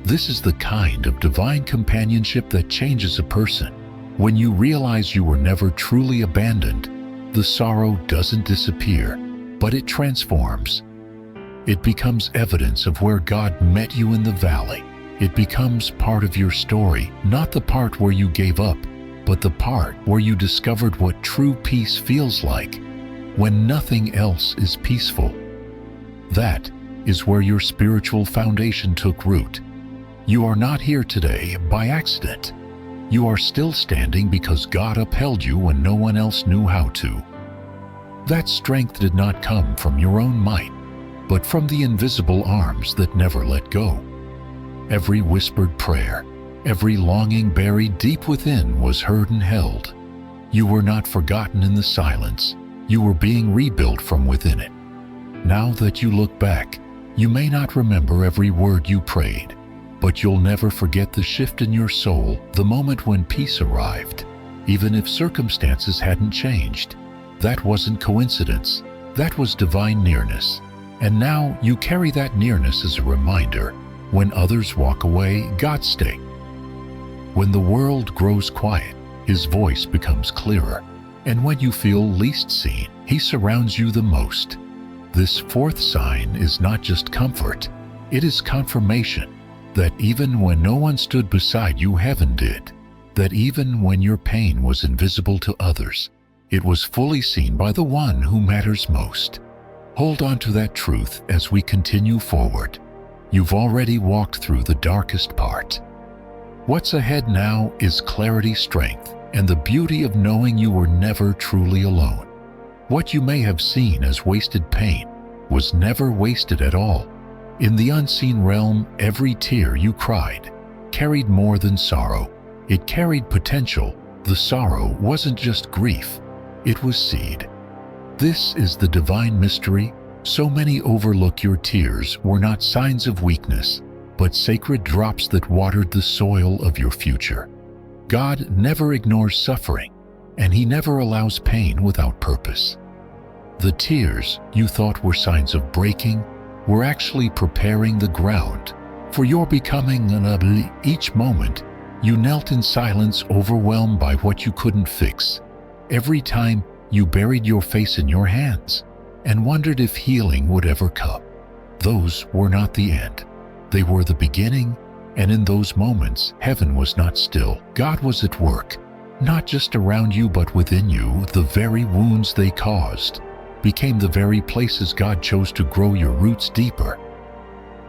This is the kind of divine companionship that changes a person. When you realize you were never truly abandoned, the sorrow doesn't disappear, but it transforms. It becomes evidence of where God met you in the valley. It becomes part of your story, not the part where you gave up, but the part where you discovered what true peace feels like, when nothing else is peaceful. That is where your spiritual foundation took root. You are not here today by accident. You are still standing because God upheld you when no one else knew how to. That strength did not come from your own might, but from the invisible arms that never let go. Every whispered prayer, every longing buried deep within was heard and held. You were not forgotten in the silence. You were being rebuilt from within it. Now that you look back, you may not remember every word you prayed, but you'll never forget the shift in your soul, the moment when peace arrived. Even if circumstances hadn't changed, that wasn't coincidence. That was divine nearness. And now you carry that nearness as a reminder. When others walk away, God stays. When the world grows quiet, His voice becomes clearer. And when you feel least seen, He surrounds you the most. This fourth sign is not just comfort, it is confirmation that even when no one stood beside you, heaven did. That even when your pain was invisible to others, it was fully seen by the one who matters most. Hold on to that truth as we continue forward. You've already walked through the darkest part. What's ahead now is clarity, strength, and the beauty of knowing you were never truly alone. What you may have seen as wasted pain was never wasted at all. In the unseen realm, every tear you cried carried more than sorrow. It carried potential. The sorrow wasn't just grief, it was seed. This is the divine mystery. So many overlook your tears were not signs of weakness, but sacred drops that watered the soil of your future. God never ignores suffering, and He never allows pain without purpose. The tears you thought were signs of breaking were actually preparing the ground for your becoming. Each moment, you knelt in silence, overwhelmed by what you couldn't fix. Every time you buried your face in your hands and wondered if healing would ever come. Those were not the end. They were the beginning, and in those moments, heaven was not still. God was at work, not just around you but within you. The very wounds they caused became the very places God chose to grow your roots deeper.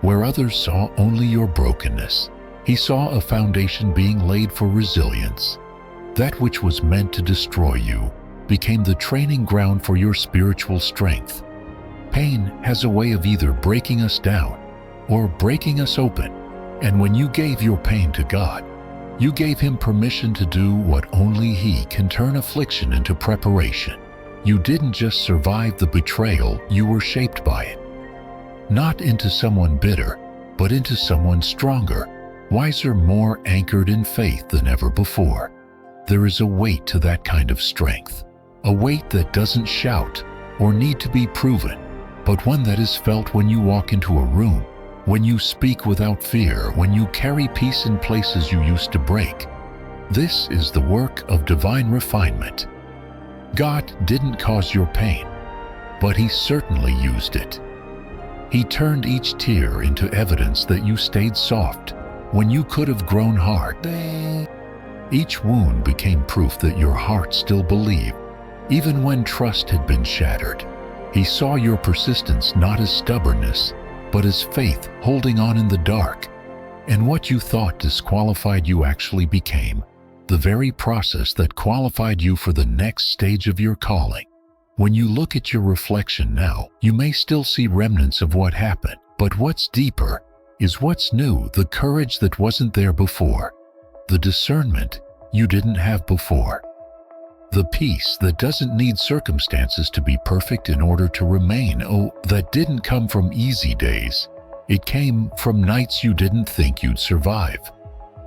Where others saw only your brokenness, He saw a foundation being laid for resilience. That which was meant to destroy you became the training ground for your spiritual strength. Pain has a way of either breaking us down or breaking us open. And when you gave your pain to God, you gave Him permission to do what only He can: turn affliction into preparation. You didn't just survive the betrayal, you were shaped by it. Not into someone bitter, but into someone stronger, wiser, more anchored in faith than ever before. There is a weight to that kind of strength, a weight that doesn't shout or need to be proven, but one that is felt when you walk into a room, when you speak without fear, when you carry peace in places you used to break. This is the work of divine refinement. God didn't cause your pain, but He certainly used it. He turned each tear into evidence that you stayed soft when you could have grown hard. Each wound became proof that your heart still believed, even when trust had been shattered. He saw your persistence not as stubbornness, but as faith, holding on in the dark. And what you thought disqualified you actually became the very process that qualified you for the next stage of your calling. When you look at your reflection now, you may still see remnants of what happened, but what's deeper is what's new, the courage that wasn't there before, the discernment you didn't have before, the peace that doesn't need circumstances to be perfect in order to remain. Oh, that didn't come from easy days. It came from nights you didn't think you'd survive.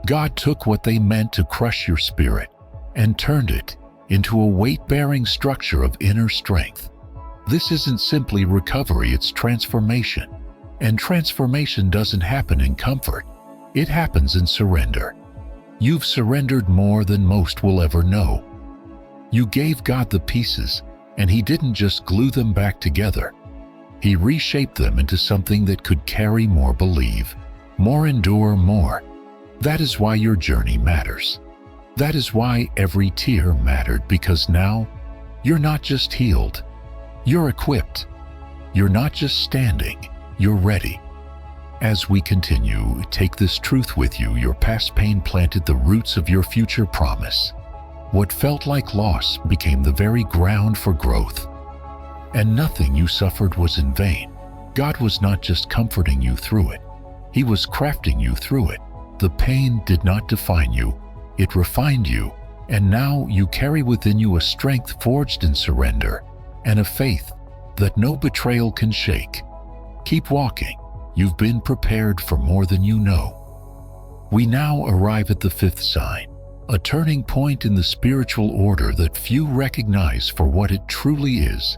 God took what they meant to crush your spirit and turned it into a weight-bearing structure of inner strength. This isn't simply recovery, it's transformation. And transformation doesn't happen in comfort. It happens in surrender. You've surrendered more than most will ever know. You gave God the pieces, and He didn't just glue them back together. He reshaped them into something that could carry more, believe, more, endure more. That is why your journey matters. That is why every tear mattered, because now you're not just healed, you're equipped. You're not just standing, you're ready. As we continue, take this truth with you. Your past pain planted the roots of your future promise. What felt like loss became the very ground for growth. And nothing you suffered was in vain. God was not just comforting you through it. He was crafting you through it. The pain did not define you. It refined you. And now you carry within you a strength forged in surrender and a faith that no betrayal can shake. Keep walking. You've been prepared for more than you know. We now arrive at the fifth sign, a turning point in the spiritual order that few recognize for what it truly is.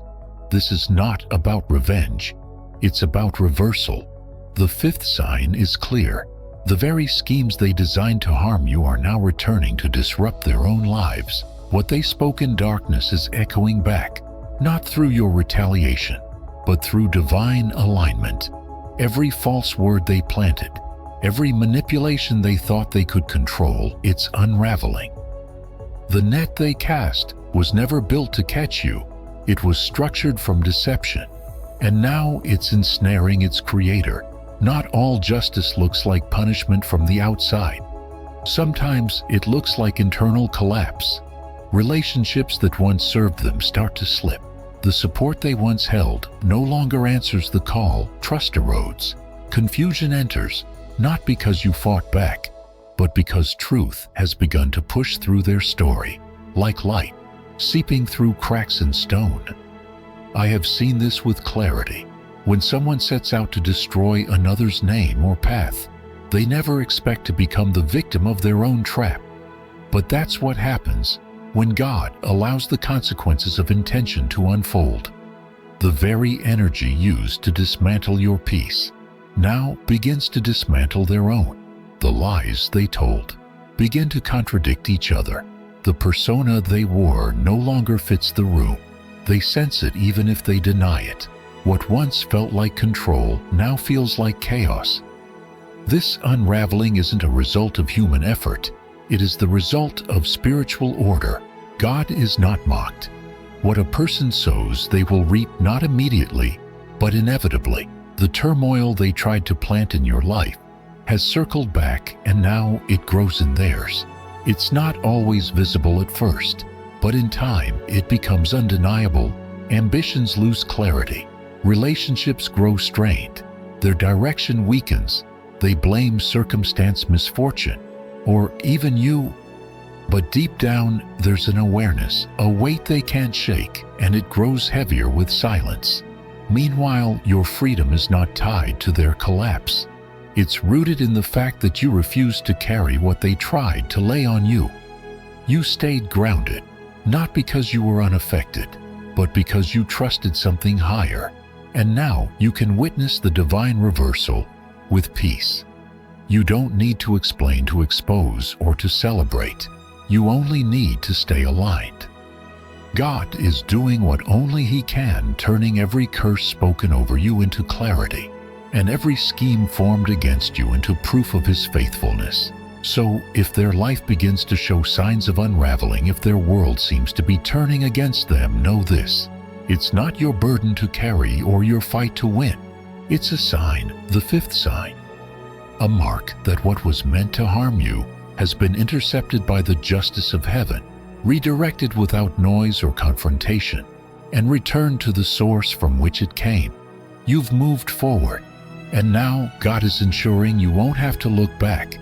This is not about revenge. It's about reversal. The fifth sign is clear. The very schemes they designed to harm you are now returning to disrupt their own lives. What they spoke in darkness is echoing back, not through your retaliation, but through divine alignment. Every false word they planted, every manipulation they thought they could control, it's unraveling. The net they cast was never built to catch you. It was structured from deception, and now it's ensnaring its creator. Not all justice looks like punishment from the outside. Sometimes it looks like internal collapse. Relationships that once served them start to slip. The support they once held no longer answers the call. Trust erodes. Confusion enters, not because you fought back, but because truth has begun to push through their story, like light, seeping through cracks in stone. I have seen this with clarity. When someone sets out to destroy another's name or path, they never expect to become the victim of their own trap. But that's what happens when God allows the consequences of intention to unfold. The very energy used to dismantle your peace now begins to dismantle their own. The lies they told begin to contradict each other. The persona they wore no longer fits the room. They sense it even if they deny it. What once felt like control now feels like chaos. This unraveling isn't a result of human effort. It is the result of spiritual order. God is not mocked. What a person sows, they will reap, not immediately, but inevitably. The turmoil they tried to plant in your life has circled back, and now it grows in theirs. It's not always visible at first, but in time it becomes undeniable. Ambitions lose clarity. Relationships grow strained. Their direction weakens. They blame circumstance, misfortune, or even you. But deep down, there's an awareness, a weight they can't shake, and it grows heavier with silence. Meanwhile, your freedom is not tied to their collapse. It's rooted in the fact that you refused to carry what they tried to lay on you. You stayed grounded, not because you were unaffected, but because you trusted something higher. And now you can witness the divine reversal with peace. You don't need to explain, to expose, or to celebrate. You only need to stay aligned. God is doing what only He can, turning every curse spoken over you into clarity, and every scheme formed against you into proof of His faithfulness. So, if their life begins to show signs of unraveling, if their world seems to be turning against them, know this. It's not your burden to carry or your fight to win. It's a sign, the fifth sign. A mark that what was meant to harm you has been intercepted by the justice of heaven, redirected without noise or confrontation, and returned to the source from which it came. You've moved forward, and now God is ensuring you won't have to look back.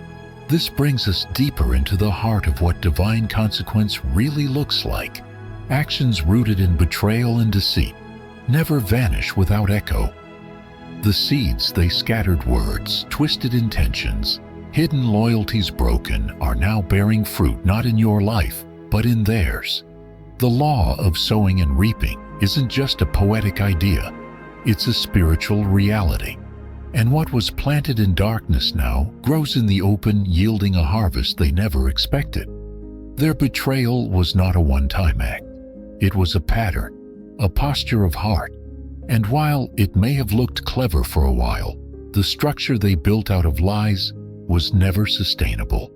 This brings us deeper into the heart of what divine consequence really looks like. Actions rooted in betrayal and deceit never vanish without echo. The seeds they scattered, words, twisted intentions, hidden loyalties broken, are now bearing fruit, not in your life, but in theirs. The law of sowing and reaping isn't just a poetic idea. It's a spiritual reality. And what was planted in darkness now grows in the open, yielding a harvest they never expected. Their betrayal was not a one-time act. It was a pattern, a posture of heart. And while it may have looked clever for a while, the structure they built out of lies was never sustainable.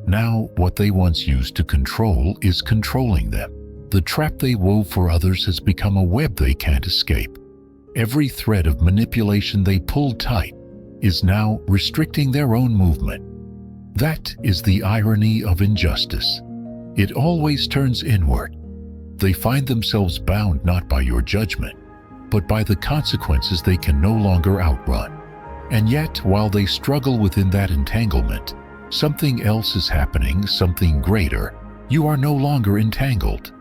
Now, what they once used to control is controlling them. The trap they wove for others has become a web they can't escape. Every thread of manipulation they pulled tight is now restricting their own movement. That is the irony of injustice. It always turns inward. They find themselves bound not by your judgment, but by the consequences they can no longer outrun. And yet, while they struggle within that entanglement, something else is happening, something greater. You are no longer entangled.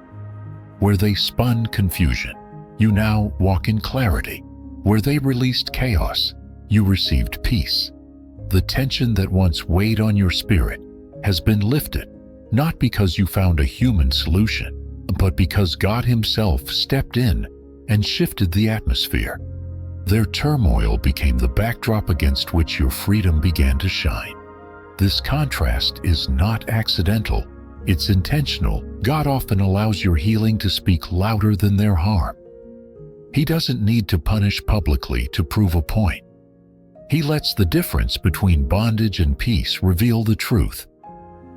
Where they spun confusion, you now walk in clarity. Where they released chaos, you received peace. The tension that once weighed on your spirit has been lifted, not because you found a human solution, but because God Himself stepped in and shifted the atmosphere. Their turmoil became the backdrop against which your freedom began to shine. This contrast is not accidental, it's intentional. God often allows your healing to speak louder than their harm. He doesn't need to punish publicly to prove a point. He lets the difference between bondage and peace reveal the truth.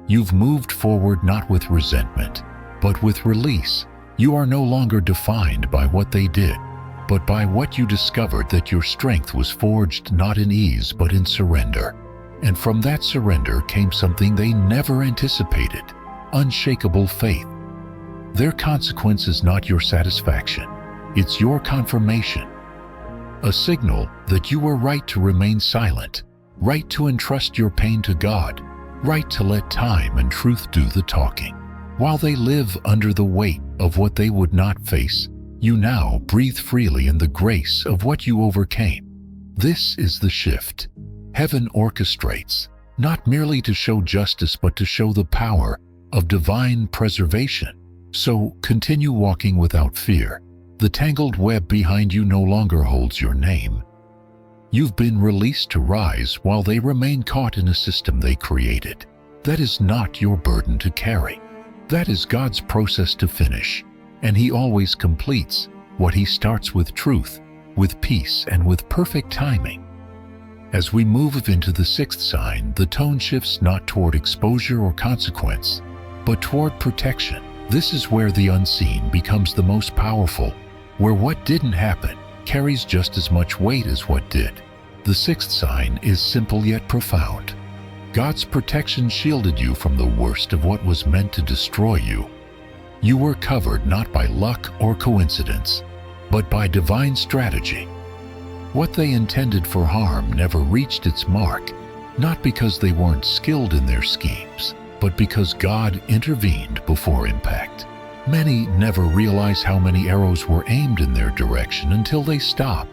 You've moved forward not with resentment, but with release. You are no longer defined by what they did, but by what you discovered, that your strength was forged not in ease but in surrender. And from that surrender came something they never anticipated: unshakable faith. Their consequence is not your satisfaction, it's your confirmation. A signal that you were right to remain silent, right to entrust your pain to God, right to let time and truth do the talking. While they live under the weight of what they would not face, you now breathe freely in the grace of what you overcame. This is the shift. Heaven orchestrates, not merely to show justice but to show the power of divine preservation. So continue walking without fear. The tangled web behind you no longer holds your name. You've been released to rise while they remain caught in a system they created. That is not your burden to carry. That is God's process to finish, and He always completes what He starts with: truth, with peace, and with perfect timing. As we move into the sixth sign, the tone shifts not toward exposure or consequence, but toward protection. This is where the unseen becomes the most powerful, where what didn't happen carries just as much weight as what did. The sixth sign is simple yet profound. God's protection shielded you from the worst of what was meant to destroy you. You were covered not by luck or coincidence, but by divine strategy. What they intended for harm never reached its mark, not because they weren't skilled in their schemes, but because God intervened before impact. Many never realize how many arrows were aimed in their direction until they stop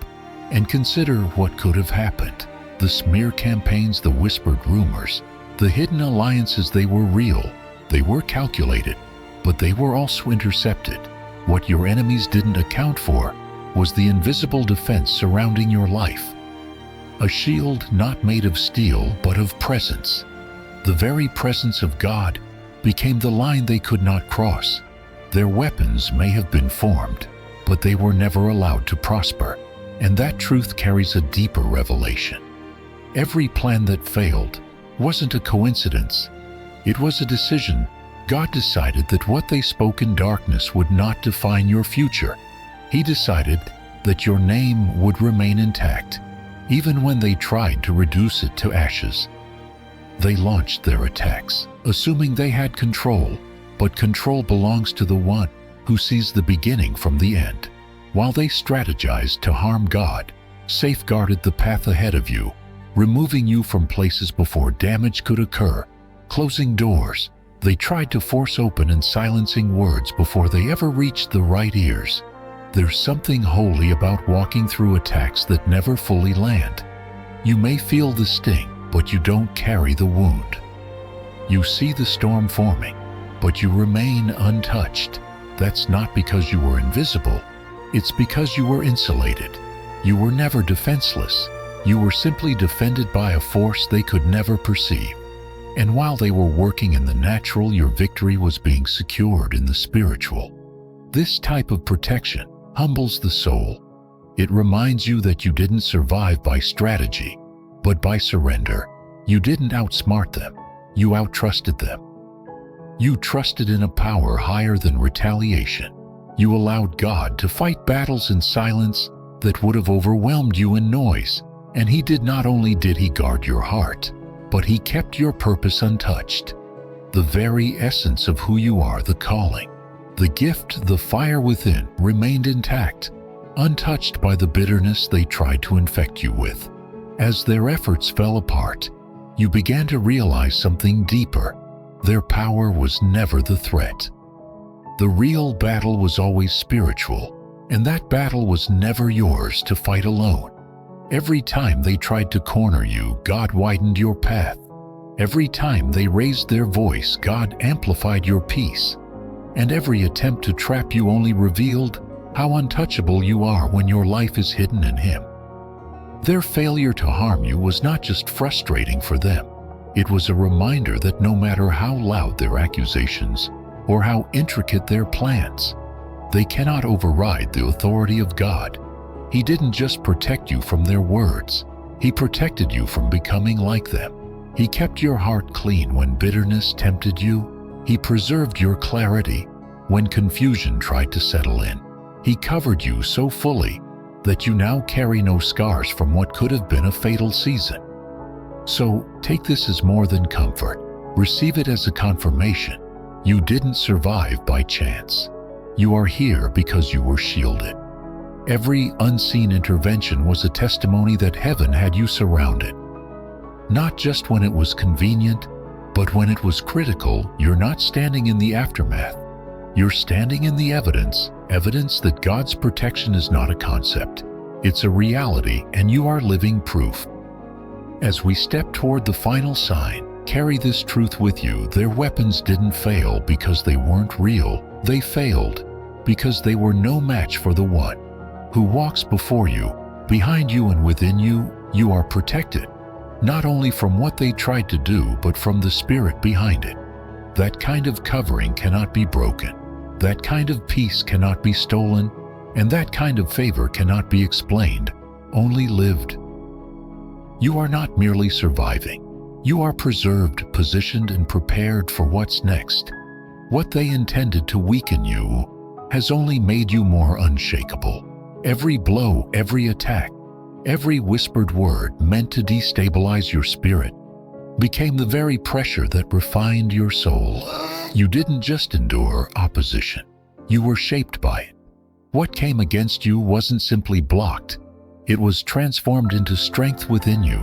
and consider what could have happened. The smear campaigns, the whispered rumors, the hidden alliances, they were real, they were calculated, but they were also intercepted. What your enemies didn't account for was the invisible defense surrounding your life. A shield not made of steel, but of presence. The very presence of God became the line they could not cross. Their weapons may have been formed, but they were never allowed to prosper. And that truth carries a deeper revelation. Every plan that failed wasn't a coincidence. It was a decision. God decided that what they spoke in darkness would not define your future. He decided that your name would remain intact, even when they tried to reduce it to ashes. They launched their attacks, assuming they had control, but control belongs to the one who sees the beginning from the end. While they strategized to harm, God safeguarded the path ahead of you, removing you from places before damage could occur, closing doors they tried to force open and silencing words before they ever reached the right ears. There's something holy about walking through attacks that never fully land. You may feel the sting, but you don't carry the wound. You see the storm forming, but you remain untouched. That's not because you were invisible. It's because you were insulated. You were never defenseless. You were simply defended by a force they could never perceive. And while they were working in the natural, your victory was being secured in the spiritual. This type of protection humbles the soul. It reminds you that you didn't survive by strategy, but by surrender. You didn't outsmart them. You outtrusted them. You trusted in a power higher than retaliation. You allowed God to fight battles in silence that would have overwhelmed you in noise. And He did not only did He guard your heart, but He kept your purpose untouched. The very essence of who you are, the calling. The gift, the fire within, remained intact, untouched by the bitterness they tried to infect you with. As their efforts fell apart, you began to realize something deeper. Their power was never the threat. The real battle was always spiritual, and that battle was never yours to fight alone. Every time they tried to corner you, God widened your path. Every time they raised their voice, God amplified your peace. And every attempt to trap you only revealed how untouchable you are when your life is hidden in Him. Their failure to harm you was not just frustrating for them. It was a reminder that no matter how loud their accusations or how intricate their plans, they cannot override the authority of God. He didn't just protect you from their words. He protected you from becoming like them. He kept your heart clean when bitterness tempted you. He preserved your clarity when confusion tried to settle in. He covered you so fully that you now carry no scars from what could have been a fatal season. So take this as more than comfort. Receive it as a confirmation. You didn't survive by chance. You are here because you were shielded. Every unseen intervention was a testimony that heaven had you surrounded. Not just when it was convenient, but when it was critical. You're not standing in the aftermath. You're standing in the evidence that God's protection is not a concept. It's a reality, and you are living proof. As we step toward the final sign, carry this truth with you. Their weapons didn't fail because they weren't real. They failed because they were no match for the one who walks before you. Behind you and within you, you are protected, not only from what they tried to do, but from the spirit behind it. That kind of covering cannot be broken. That kind of peace cannot be stolen, and that kind of favor cannot be explained, only lived. You are not merely surviving. You are preserved, positioned, and prepared for what's next. What they intended to weaken you has only made you more unshakable. Every blow, every attack, every whispered word meant to destabilize your spirit became the very pressure that refined your soul. You didn't just endure opposition. You were shaped by it. What came against you wasn't simply blocked. It was transformed into strength within you.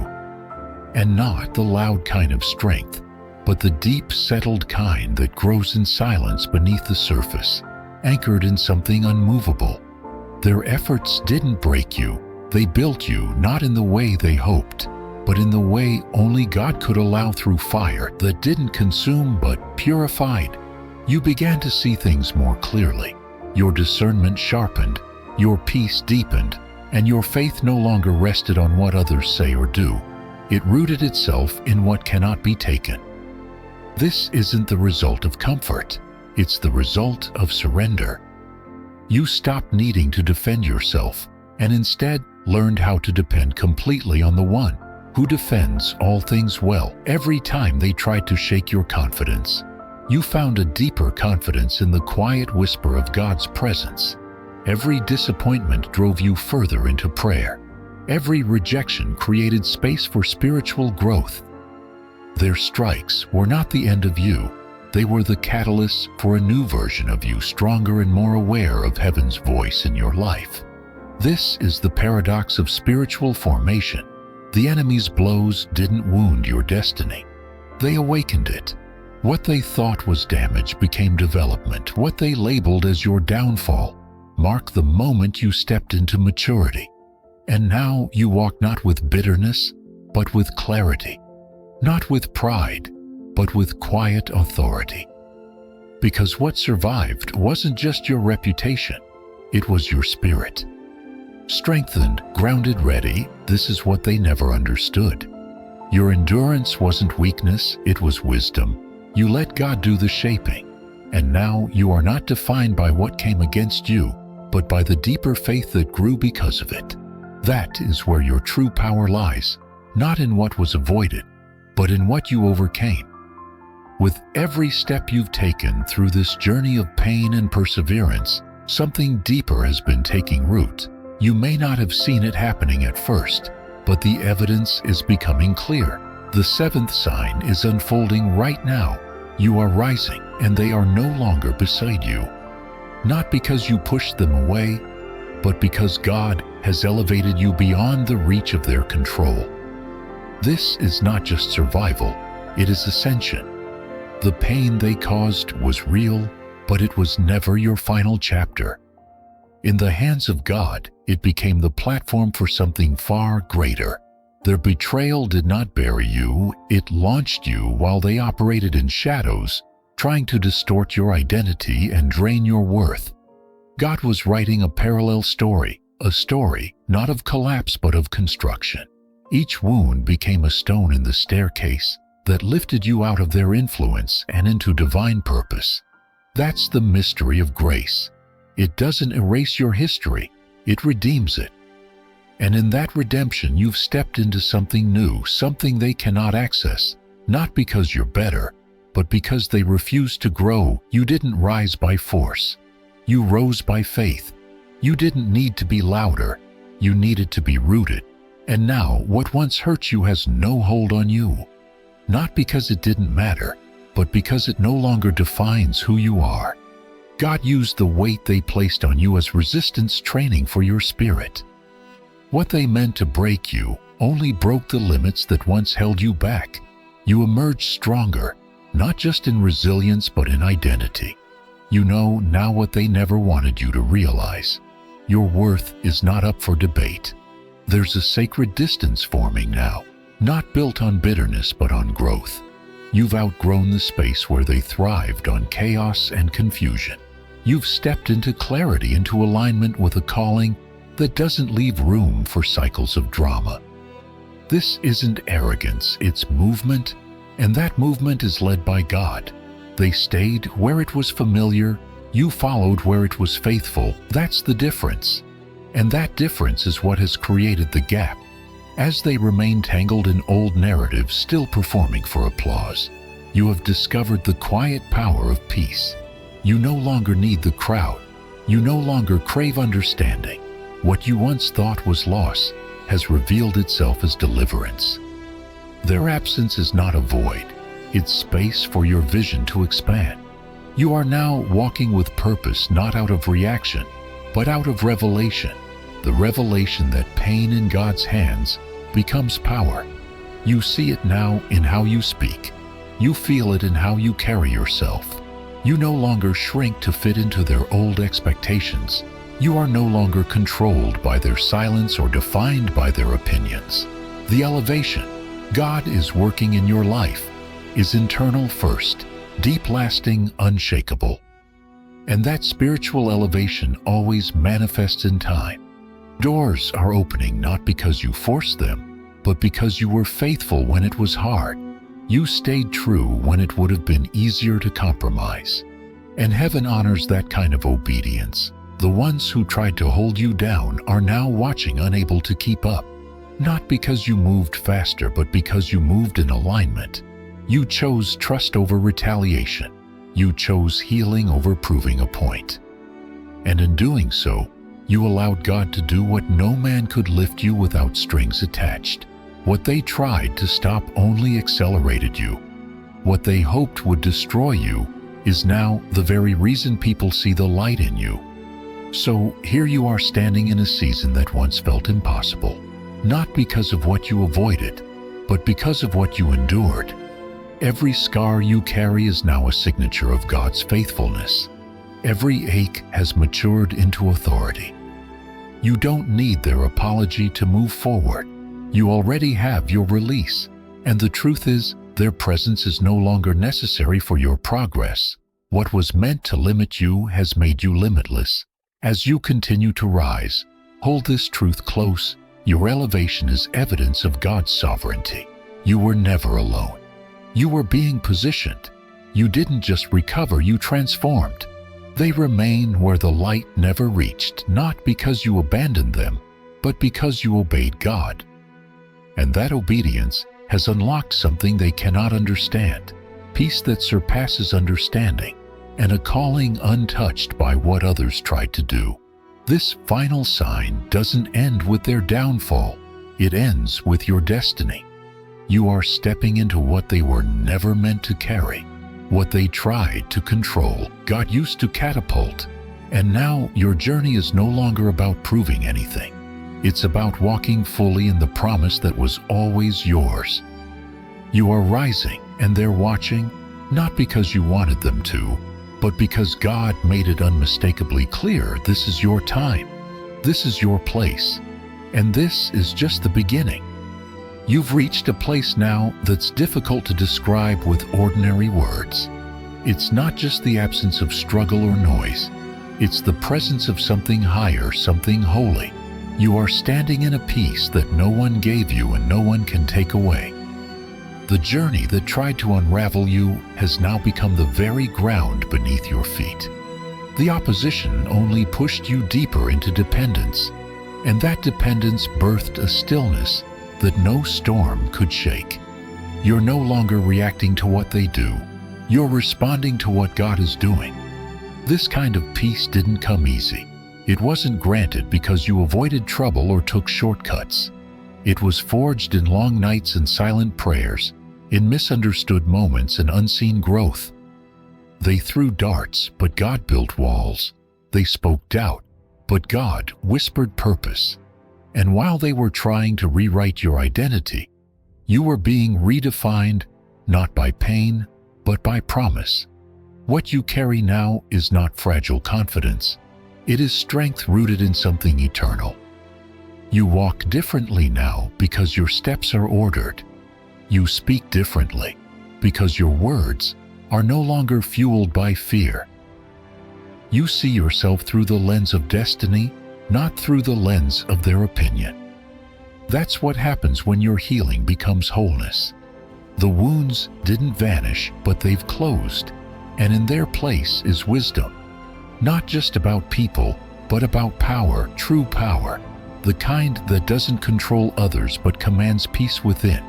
And not the loud kind of strength, but the deep, settled kind that grows in silence beneath the surface, anchored in something unmovable. Their efforts didn't break you. They built you, not in the way they hoped, but in the way only God could allow, through fire that didn't consume but purified. You began to see things more clearly. Your discernment sharpened, your peace deepened, and your faith no longer rested on what others say or do. It rooted itself in what cannot be taken. This isn't the result of comfort. It's the result of surrender. You stopped needing to defend yourself and instead learned how to depend completely on the one who defends all things well. Every time they tried to shake your confidence, you found a deeper confidence in the quiet whisper of God's presence. Every disappointment drove you further into prayer. Every rejection created space for spiritual growth. Their strikes were not the end of you. They were the catalyst for a new version of you, stronger and more aware of heaven's voice in your life. This is the paradox of spiritual formation. The enemy's blows didn't wound your destiny. They awakened it. What they thought was damage became development. What they labeled as your downfall marked the moment you stepped into maturity. And now you walk not with bitterness, but with clarity. Not with pride, but with quiet authority. Because what survived wasn't just your reputation, it was your spirit. Strengthened, grounded, ready. This is what they never understood. Your endurance wasn't weakness, it was wisdom. You let God do the shaping. And now you are not defined by what came against you, but by the deeper faith that grew because of it. That is where your true power lies, not in what was avoided, but in what you overcame. With every step you've taken through this journey of pain and perseverance, something deeper has been taking root. You may not have seen it happening at first, but the evidence is becoming clear. The seventh sign is unfolding right now. You are rising, and they are no longer beside you. not because you pushed them away, but because God has elevated you beyond the reach of their control. This is not just survival, it is ascension. The pain they caused was real, but it was never your final chapter. In the hands of God, it became the platform for something far greater. Their betrayal did not bury you, it launched you while they operated in shadows, trying to distort your identity and drain your worth. God was writing a parallel story, a story not of collapse but of construction. Each wound became a stone in the staircase that lifted you out of their influence and into divine purpose. That's the mystery of grace. It doesn't erase your history, it redeems it. And in that redemption, you've stepped into something new, something they cannot access, not because you're better, but because they refuse to grow. You didn't rise by force. You rose by faith. You didn't need to be louder. You needed to be rooted. And now, what once hurt you has no hold on you. Not because it didn't matter, but because it no longer defines who you are. God used the weight they placed on you as resistance training for your spirit. What they meant to break you only broke the limits that once held you back. You emerged stronger, not just in resilience but in identity. You know now what they never wanted you to realize. Your worth is not up for debate. There's a sacred distance forming now, not built on bitterness but on growth. You've outgrown the space where they thrived on chaos and confusion. You've stepped into clarity, into alignment with a calling that doesn't leave room for cycles of drama. This isn't arrogance, it's movement, and that movement is led by God. They stayed where it was familiar, you followed where it was faithful. That's the difference. And that difference is what has created the gap. As they remain tangled in old narratives, still performing for applause, you have discovered the quiet power of peace. You no longer need the crowd. You no longer crave understanding. What you once thought was loss has revealed itself as deliverance. Their absence is not a void. It's space for your vision to expand. You are now walking with purpose, not out of reaction, but out of revelation. The revelation that pain in God's hands becomes power. You see it now in how you speak. You feel it in how you carry yourself. You no longer shrink to fit into their old expectations. You are no longer controlled by their silence or defined by their opinions. The elevation God is working in your life is internal first, deep-lasting, unshakable. And that spiritual elevation always manifests in time. Doors are opening not because you forced them, but because you were faithful when it was hard. You stayed true when it would have been easier to compromise. And heaven honors that kind of obedience. The ones who tried to hold you down are now watching, unable to keep up. Not because you moved faster, but because you moved in alignment. You chose trust over retaliation. You chose healing over proving a point. And in doing so, you allowed God to do what no man could lift you without strings attached. What they tried to stop only accelerated you. What they hoped would destroy you is now the very reason people see the light in you. So here you are standing in a season that once felt impossible, not because of what you avoided, but because of what you endured. Every scar you carry is now a signature of God's faithfulness. Every ache has matured into authority. You don't need their apology to move forward. You already have your release. And the truth is, their presence is no longer necessary for your progress. What was meant to limit you has made you limitless. As you continue to rise, hold this truth close. Your elevation is evidence of God's sovereignty. You were never alone. You were being positioned. You didn't just recover, you transformed. They remain where the light never reached, not because you abandoned them, but because you obeyed God. And that obedience has unlocked something they cannot understand, peace that surpasses understanding, and a calling untouched by what others tried to do. This final sign doesn't end with their downfall. It ends with your destiny. You are stepping into what they were never meant to carry. What they tried to control, God used to catapult. And now your journey is no longer about proving anything. It's about walking fully in the promise that was always yours. You are rising, and they're watching, not because you wanted them to, but because God made it unmistakably clear this is your time, this is your place, and this is just the beginning. You've reached a place now that's difficult to describe with ordinary words. It's not just the absence of struggle or noise. It's the presence of something higher, something holy. You are standing in a peace that no one gave you and no one can take away. The journey that tried to unravel you has now become the very ground beneath your feet. The opposition only pushed you deeper into dependence, and that dependence birthed a stillness that no storm could shake. You're no longer reacting to what they do. You're responding to what God is doing. This kind of peace didn't come easy. It wasn't granted because you avoided trouble or took shortcuts. It was forged in long nights and silent prayers, in misunderstood moments and unseen growth. They threw darts, but God built walls. They spoke doubt, but God whispered purpose. And while they were trying to rewrite your identity, you were being redefined, not by pain, but by promise. What you carry now is not fragile confidence. It is strength rooted in something eternal. You walk differently now because your steps are ordered. You speak differently because your words are no longer fueled by fear. You see yourself through the lens of destiny, not through the lens of their opinion. That's what happens when your healing becomes wholeness. The wounds didn't vanish, but they've closed, and in their place is wisdom. Not just about people, but about power, true power, the kind that doesn't control others but commands peace within.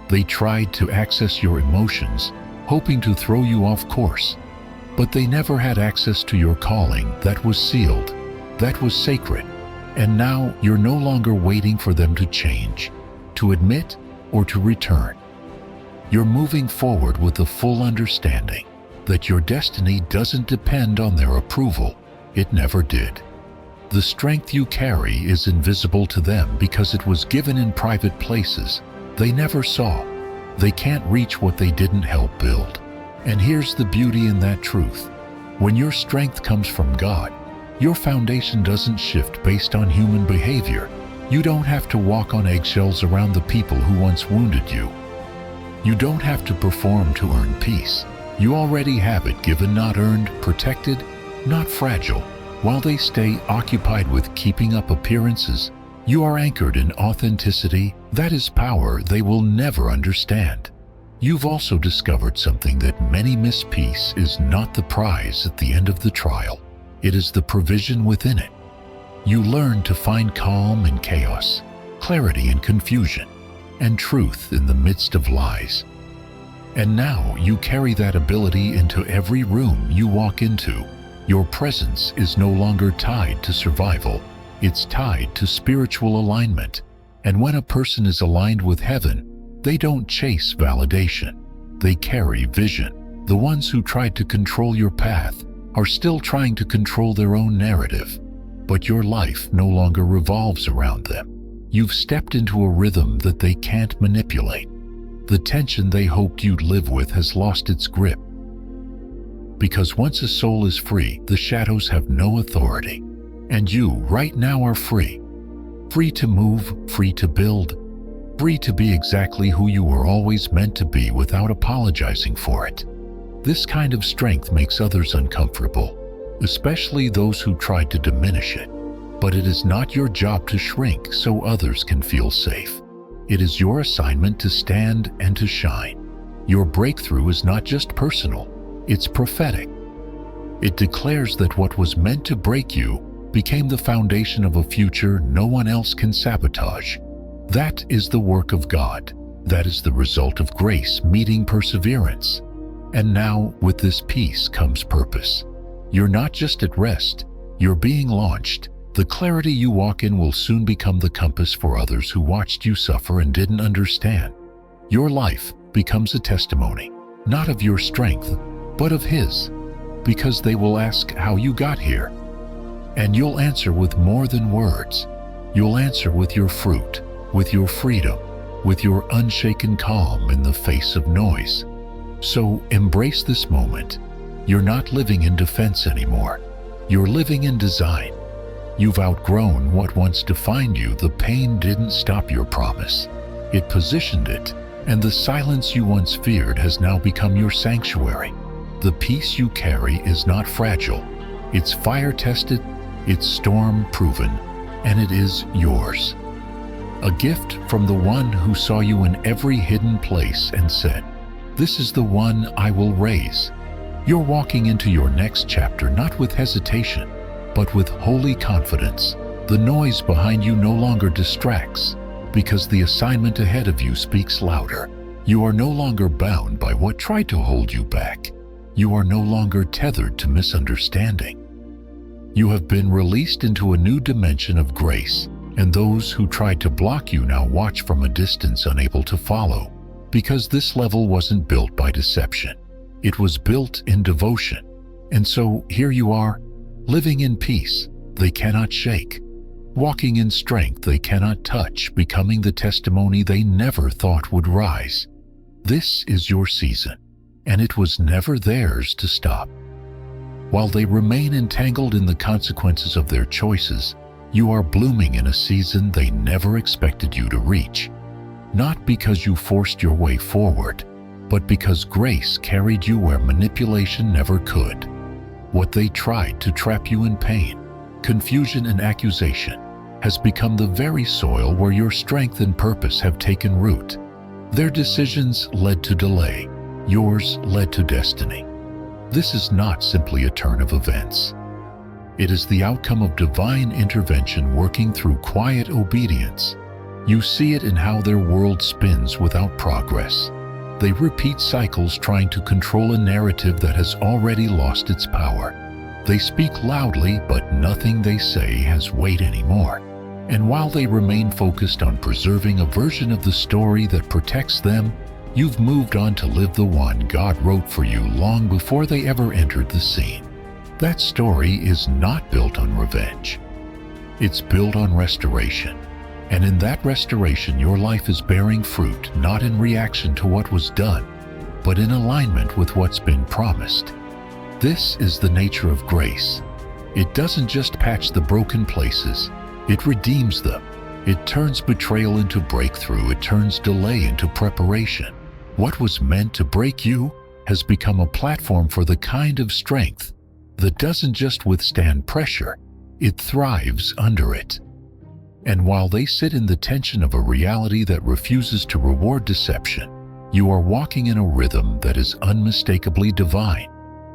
They tried to access your emotions, hoping to throw you off course, but they never had access to your calling that was sealed, that was sacred. And now you're no longer waiting for them to change, to admit, or to return. You're moving forward with the full understanding that your destiny doesn't depend on their approval. It never did. The strength you carry is invisible to them because it was given in private places they never saw. They can't reach what they didn't help build. And here's the beauty in that truth. When your strength comes from God, your foundation doesn't shift based on human behavior. You don't have to walk on eggshells around the people who once wounded you. You don't have to perform to earn peace. You already have it, given, not earned, protected, not fragile. While they stay occupied with keeping up appearances, you are anchored in authenticity. That is power they will never understand. You've also discovered something that many miss: peace is not the prize at the end of the trial. It is the provision within it. You learn to find calm in chaos, clarity in confusion, and truth in the midst of lies. And now you carry that ability into every room you walk into. Your presence is no longer tied to survival. It's tied to spiritual alignment. And when a person is aligned with heaven, they don't chase validation. They carry vision. The ones who tried to control your path are still trying to control their own narrative. But your life no longer revolves around them. You've stepped into a rhythm that they can't manipulate. The tension they hoped you'd live with has lost its grip. Because once a soul is free, the shadows have no authority. And you, right now, are free. Free to move, free to build, free to be exactly who you were always meant to be without apologizing for it. This kind of strength makes others uncomfortable, especially those who tried to diminish it. But it is not your job to shrink so others can feel safe. It is your assignment to stand and to shine. Your breakthrough is not just personal, it's prophetic. It declares that what was meant to break you became the foundation of a future no one else can sabotage. That is the work of God. That is the result of grace meeting perseverance. And now, with this peace comes purpose. You're not just at rest, you're being launched. The clarity you walk in will soon become the compass for others who watched you suffer and didn't understand. Your life becomes a testimony, not of your strength, but of His, because they will ask how you got here. And you'll answer with more than words. You'll answer with your fruit, with your freedom, with your unshaken calm in the face of noise. So embrace this moment. You're not living in defense anymore. You're living in design. You've outgrown what once defined you. The pain didn't stop your promise. It positioned it, and the silence you once feared has now become your sanctuary. The peace you carry is not fragile. It's fire-tested, it's storm-proven, and it is yours. A gift from the one who saw you in every hidden place and said, "This is the one I will raise." You're walking into your next chapter not with hesitation, but with holy confidence. The noise behind you no longer distracts, because the assignment ahead of you speaks louder. You are no longer bound by what tried to hold you back. You are no longer tethered to misunderstanding. You have been released into a new dimension of grace, and those who tried to block you now watch from a distance, unable to follow, because this level wasn't built by deception. It was built in devotion. And so here you are, living in peace they cannot shake, walking in strength they cannot touch, becoming the testimony they never thought would rise. This is your season, and it was never theirs to stop. While they remain entangled in the consequences of their choices, you are blooming in a season they never expected you to reach. Not because you forced your way forward, but because grace carried you where manipulation never could. What they tried to trap you in pain, confusion, and accusation has become the very soil where your strength and purpose have taken root. Their decisions led to delay, yours led to destiny. This is not simply a turn of events. It is the outcome of divine intervention working through quiet obedience. You see it in how their world spins without progress. They repeat cycles trying to control a narrative that has already lost its power. They speak loudly, but nothing they say has weight anymore. And while they remain focused on preserving a version of the story that protects them, you've moved on to live the one God wrote for you long before they ever entered the scene. That story is not built on revenge. It's built on restoration. And in that restoration, your life is bearing fruit, not in reaction to what was done, but in alignment with what's been promised. This is the nature of grace. It doesn't just patch the broken places, it redeems them. It turns betrayal into breakthrough. It turns delay into preparation. What was meant to break you has become a platform for the kind of strength that doesn't just withstand pressure, it thrives under it. And while they sit in the tension of a reality that refuses to reward deception, you are walking in a rhythm that is unmistakably divine.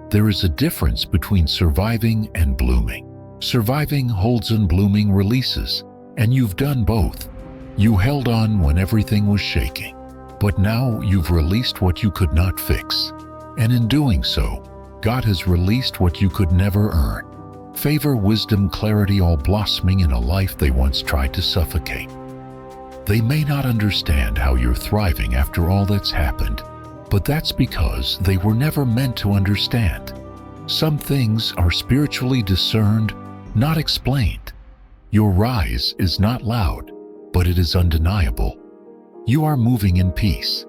There is a difference between surviving and blooming. Surviving holds and blooming releases, and you've done both. You held on when everything was shaking, but now you've released what you could not fix. And in doing so, God has released what you could never earn. Favor, wisdom, clarity, all blossoming in a life they once tried to suffocate. They may not understand how you're thriving after all that's happened, but that's because they were never meant to understand. Some things are spiritually discerned, not explained. Your rise is not loud, but it is undeniable. You are moving in peace.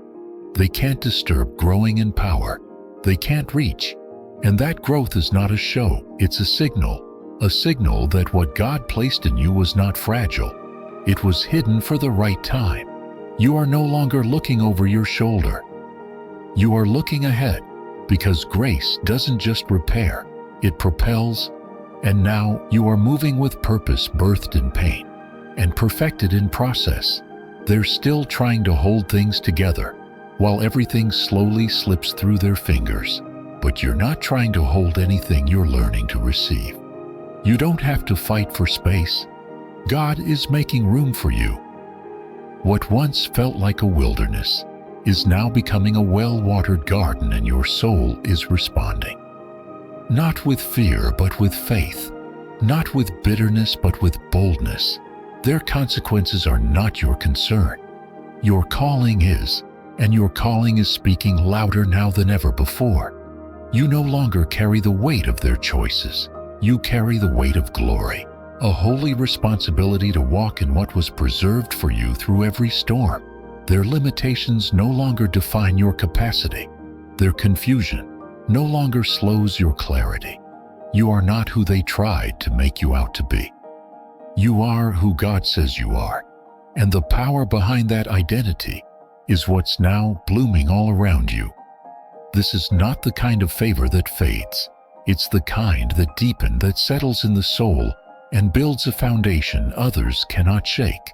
They can't disturb growing in power. They can't reach. And that growth is not a show, it's a signal that what God placed in you was not fragile. It was hidden for the right time. You are no longer looking over your shoulder. You are looking ahead, because grace doesn't just repair, it propels. And now you are moving with purpose, birthed in pain and perfected in process. They're still trying to hold things together while everything slowly slips through their fingers. But you're not trying to hold anything, you're learning to receive. You don't have to fight for space. God is making room for you. What once felt like a wilderness is now becoming a well-watered garden, and your soul is responding. Not with fear, but with faith. Not with bitterness, but with boldness. Their consequences are not your concern. Your calling is, and your calling is speaking louder now than ever before. You no longer carry the weight of their choices. You carry the weight of glory, a holy responsibility to walk in what was preserved for you through every storm. Their limitations no longer define your capacity. Their confusion no longer slows your clarity. You are not who they tried to make you out to be. You are who God says you are, and the power behind that identity is what's now blooming all around you. This is not the kind of favor that fades. It's the kind that deepens, that settles in the soul, and builds a foundation others cannot shake.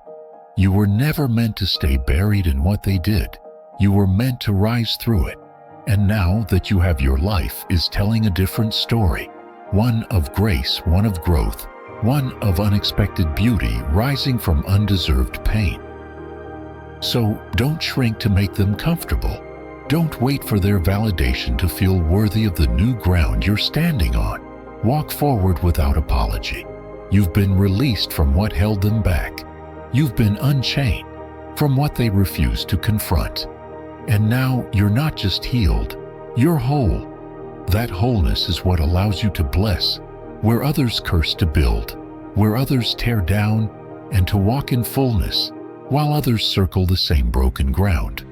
You were never meant to stay buried in what they did. You were meant to rise through it. And now that you have, your life is telling a different story. One of grace, one of growth, one of unexpected beauty rising from undeserved pain. So don't shrink to make them comfortable. Don't wait for their validation to feel worthy of the new ground you're standing on. Walk forward without apology. You've been released from what held them back. You've been unchained from what they refused to confront. And now you're not just healed, you're whole. That wholeness is what allows you to bless where others curse, to build where others tear down, and to walk in fullness while others circle the same broken ground.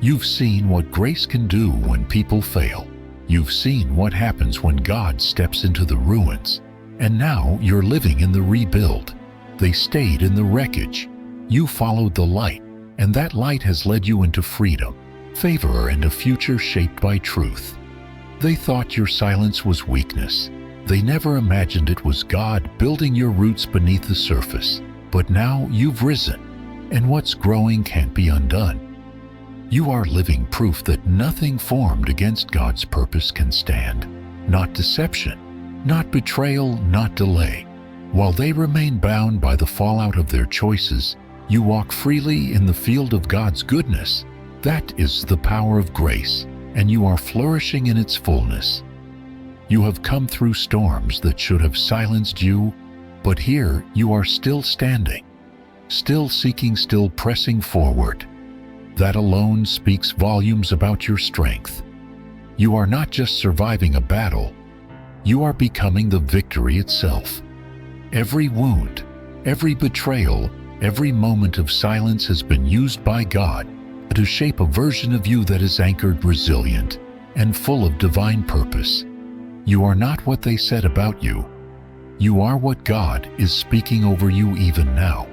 You've seen what grace can do when people fail. You've seen what happens when God steps into the ruins. And now you're living in the rebuild. They stayed in the wreckage. You followed the light, and that light has led you into freedom, favor, and a future shaped by truth. They thought your silence was weakness. They never imagined it was God building your roots beneath the surface. But now you've risen, and what's growing can't be undone. You are living proof that nothing formed against God's purpose can stand. Not deception, not betrayal, not delay. While they remain bound by the fallout of their choices, you walk freely in the field of God's goodness. That is the power of grace, and you are flourishing in its fullness. You have come through storms that should have silenced you, but here you are still standing, still seeking, still pressing forward. That alone speaks volumes about your strength. You are not just surviving a battle, you are becoming the victory itself. Every wound, every betrayal, every moment of silence has been used by God to shape a version of you that is anchored, resilient, and full of divine purpose. You are not what they said about you. You are what God is speaking over you even now.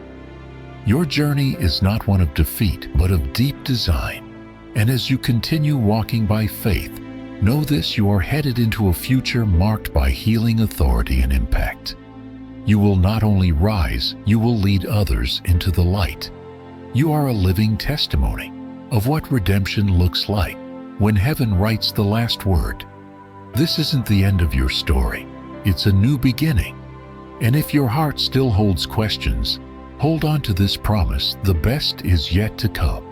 Your journey is not one of defeat, but of deep design. And as you continue walking by faith, know this: you are headed into a future marked by healing, authority, and impact. You will not only rise, you will lead others into the light. You are a living testimony of what redemption looks like when heaven writes the last word. This isn't the end of your story. It's a new beginning. And if your heart still holds questions, hold on to this promise: the best is yet to come.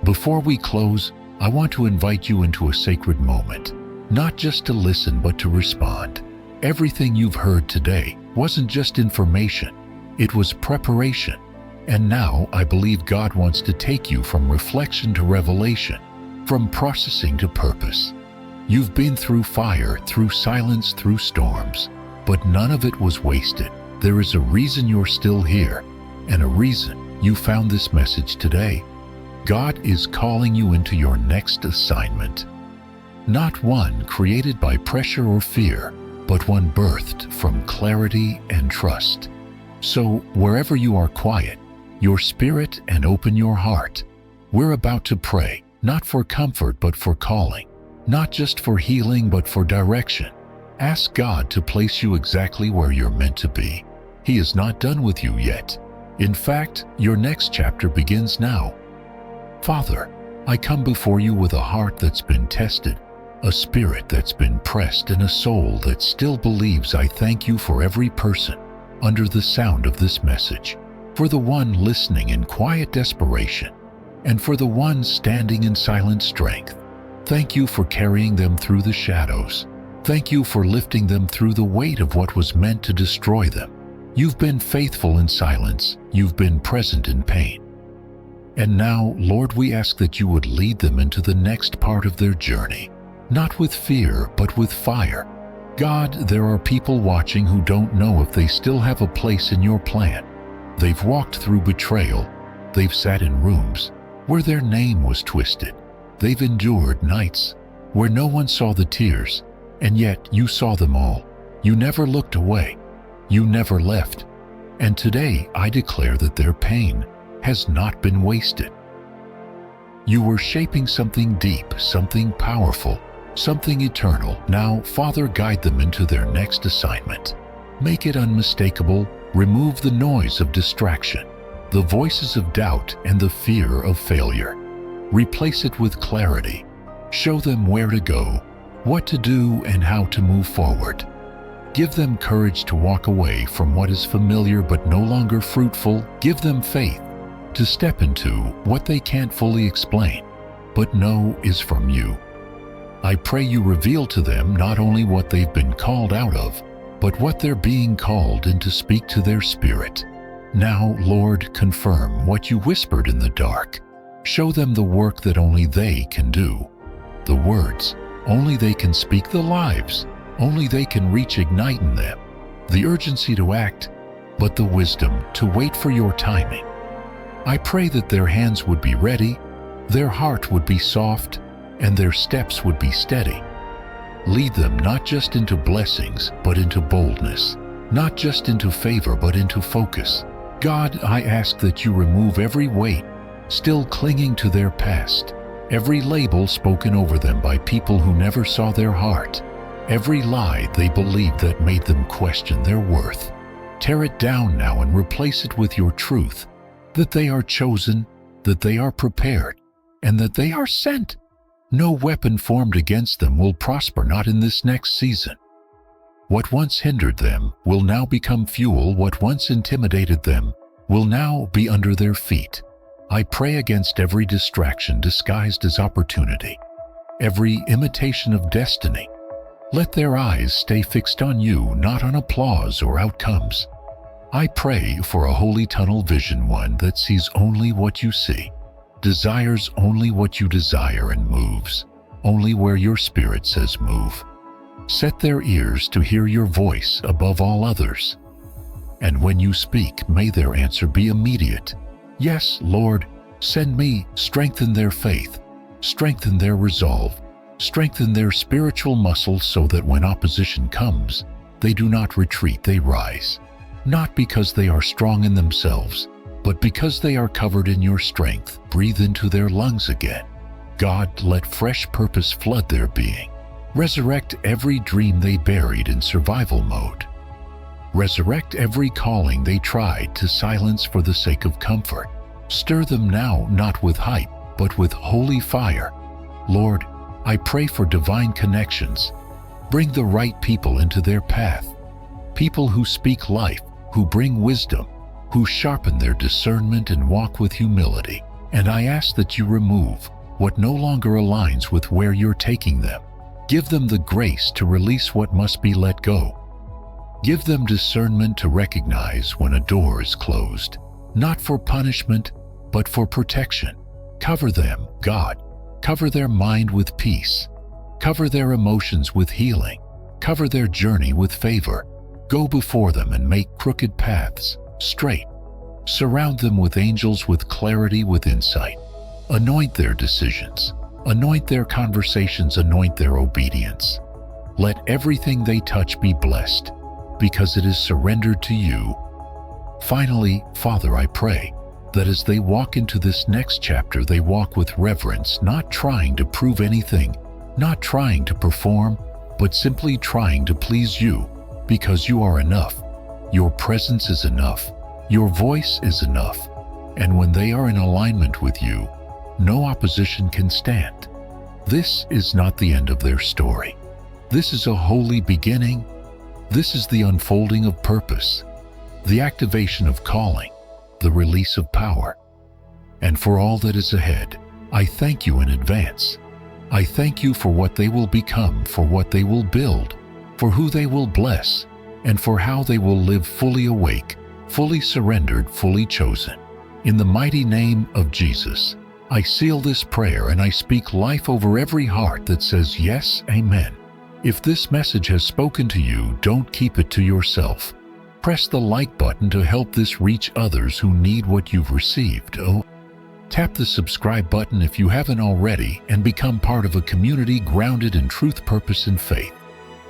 Before we close, I want to invite you into a sacred moment, not just to listen, but to respond. Everything you've heard today wasn't just information, it was preparation. And now I believe God wants to take you from reflection to revelation, from processing to purpose. You've been through fire, through silence, through storms, but none of it was wasted. There is a reason you're still here, and a reason you found this message today. God is calling you into your next assignment. Not one created by pressure or fear, but one birthed from clarity and trust. So wherever you are, quiet your spirit and open your heart. We're about to pray, not for comfort but for calling, not just for healing but for direction. Ask God to place you exactly where you're meant to be. He is not done with you yet. In fact, your next chapter begins now. Father, I come before you with a heart that's been tested, a spirit that's been pressed, and a soul that still believes. I thank you for every person under the sound of this message, for the one listening in quiet desperation, and for the one standing in silent strength. Thank you for carrying them through the shadows. Thank you for lifting them through the weight of what was meant to destroy them. You've been faithful in silence. You've been present in pain. And now, Lord, we ask that you would lead them into the next part of their journey, not with fear, but with fire. God, there are people watching who don't know if they still have a place in your plan. They've walked through betrayal. They've sat in rooms where their name was twisted. They've endured nights where no one saw the tears, and yet you saw them all. You never looked away. You never left. And today I declare that their pain has not been wasted. You were shaping something deep, something powerful, something eternal. Now, Father, guide them into their next assignment. Make it unmistakable. Remove the noise of distraction, the voices of doubt and the fear of failure. Replace it with clarity. Show them where to go, what to do, and how to move forward. Give them courage to walk away from what is familiar but no longer fruitful. Give them faith to step into what they can't fully explain, but know is from you. I pray you reveal to them not only what they've been called out of, but what they're being called in to speak to their spirit. Now, Lord, confirm what you whispered in the dark. Show them the work that only they can do. The words, only they can speak. The lives, only they can reach. Ignite in them the urgency to act, but the wisdom to wait for your timing. I pray that their hands would be ready, their heart would be soft, and their steps would be steady. Lead them not just into blessings, but into boldness, not just into favor, but into focus. God, I ask that you remove every weight still clinging to their past, every label spoken over them by people who never saw their heart, every lie they believed that made them question their worth. Tear it down now and replace it with your truth, that they are chosen, that they are prepared, and that they are sent. No weapon formed against them will prosper, not in this next season. What once hindered them will now become fuel. What once intimidated them will now be under their feet. I pray against every distraction disguised as opportunity, every imitation of destiny. Let their eyes stay fixed on you, not on applause or outcomes. I pray for a holy tunnel vision, one that sees only what you see, desires only what you desire, and moves only where your spirit says move. Set their ears to hear your voice above all others. And when you speak, may their answer be immediate. Yes, Lord, send me. Strengthen their faith, strengthen their resolve, strengthen their spiritual muscles so that when opposition comes, they do not retreat, they rise. Not because they are strong in themselves, but because they are covered in your strength. Breathe into their lungs again. God, let fresh purpose flood their being. Resurrect every dream they buried in survival mode. Resurrect every calling they tried to silence for the sake of comfort. Stir them now, not with hype, but with holy fire. Lord, I pray for divine connections. Bring the right people into their path. People who speak life, who bring wisdom, who sharpen their discernment and walk with humility. And I ask that you remove what no longer aligns with where you're taking them. Give them the grace to release what must be let go. Give them discernment to recognize when a door is closed, not for punishment, but for protection. Cover them, God. Cover their mind with peace. Cover their emotions with healing. Cover their journey with favor. Go before them and make crooked paths straight. Surround them with angels, with clarity, with insight. Anoint their decisions. Anoint their conversations. Anoint their obedience. Let everything they touch be blessed, because it is surrendered to you. Finally, Father, I pray that as they walk into this next chapter, they walk with reverence, not trying to prove anything, not trying to perform, but simply trying to please you, because you are enough. Your presence is enough. Your voice is enough. And when they are in alignment with you, no opposition can stand. This is not the end of their story. This is a holy beginning. This is the unfolding of purpose, the activation of calling, the release of power. And for all that is ahead, I thank you in advance. I thank you for what they will become, for what they will build, for who they will bless, and for how they will live fully awake, fully surrendered, fully chosen. In the mighty name of Jesus, I seal this prayer and I speak life over every heart that says yes, amen. If this message has spoken to you, don't keep it to yourself. Press the like button to help this reach others who need what you've received. Tap the subscribe button if you haven't already and become part of a community grounded in truth, purpose, and faith.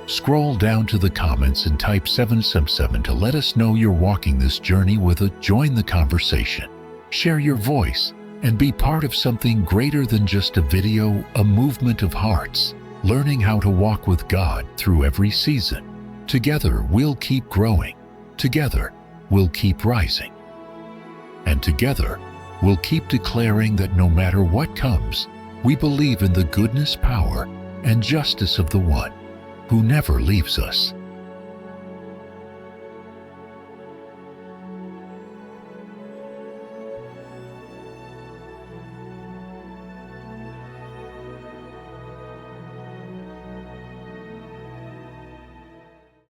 Scroll down to the comments and type 777 to let us know you're walking this journey with us. Join the conversation. Share your voice and be part of something greater than just a video, a movement of hearts, learning how to walk with God through every season. Together, we'll keep growing. Together, we'll keep rising. And together, we'll keep declaring that no matter what comes, we believe in the goodness, power, and justice of the One who never leaves us.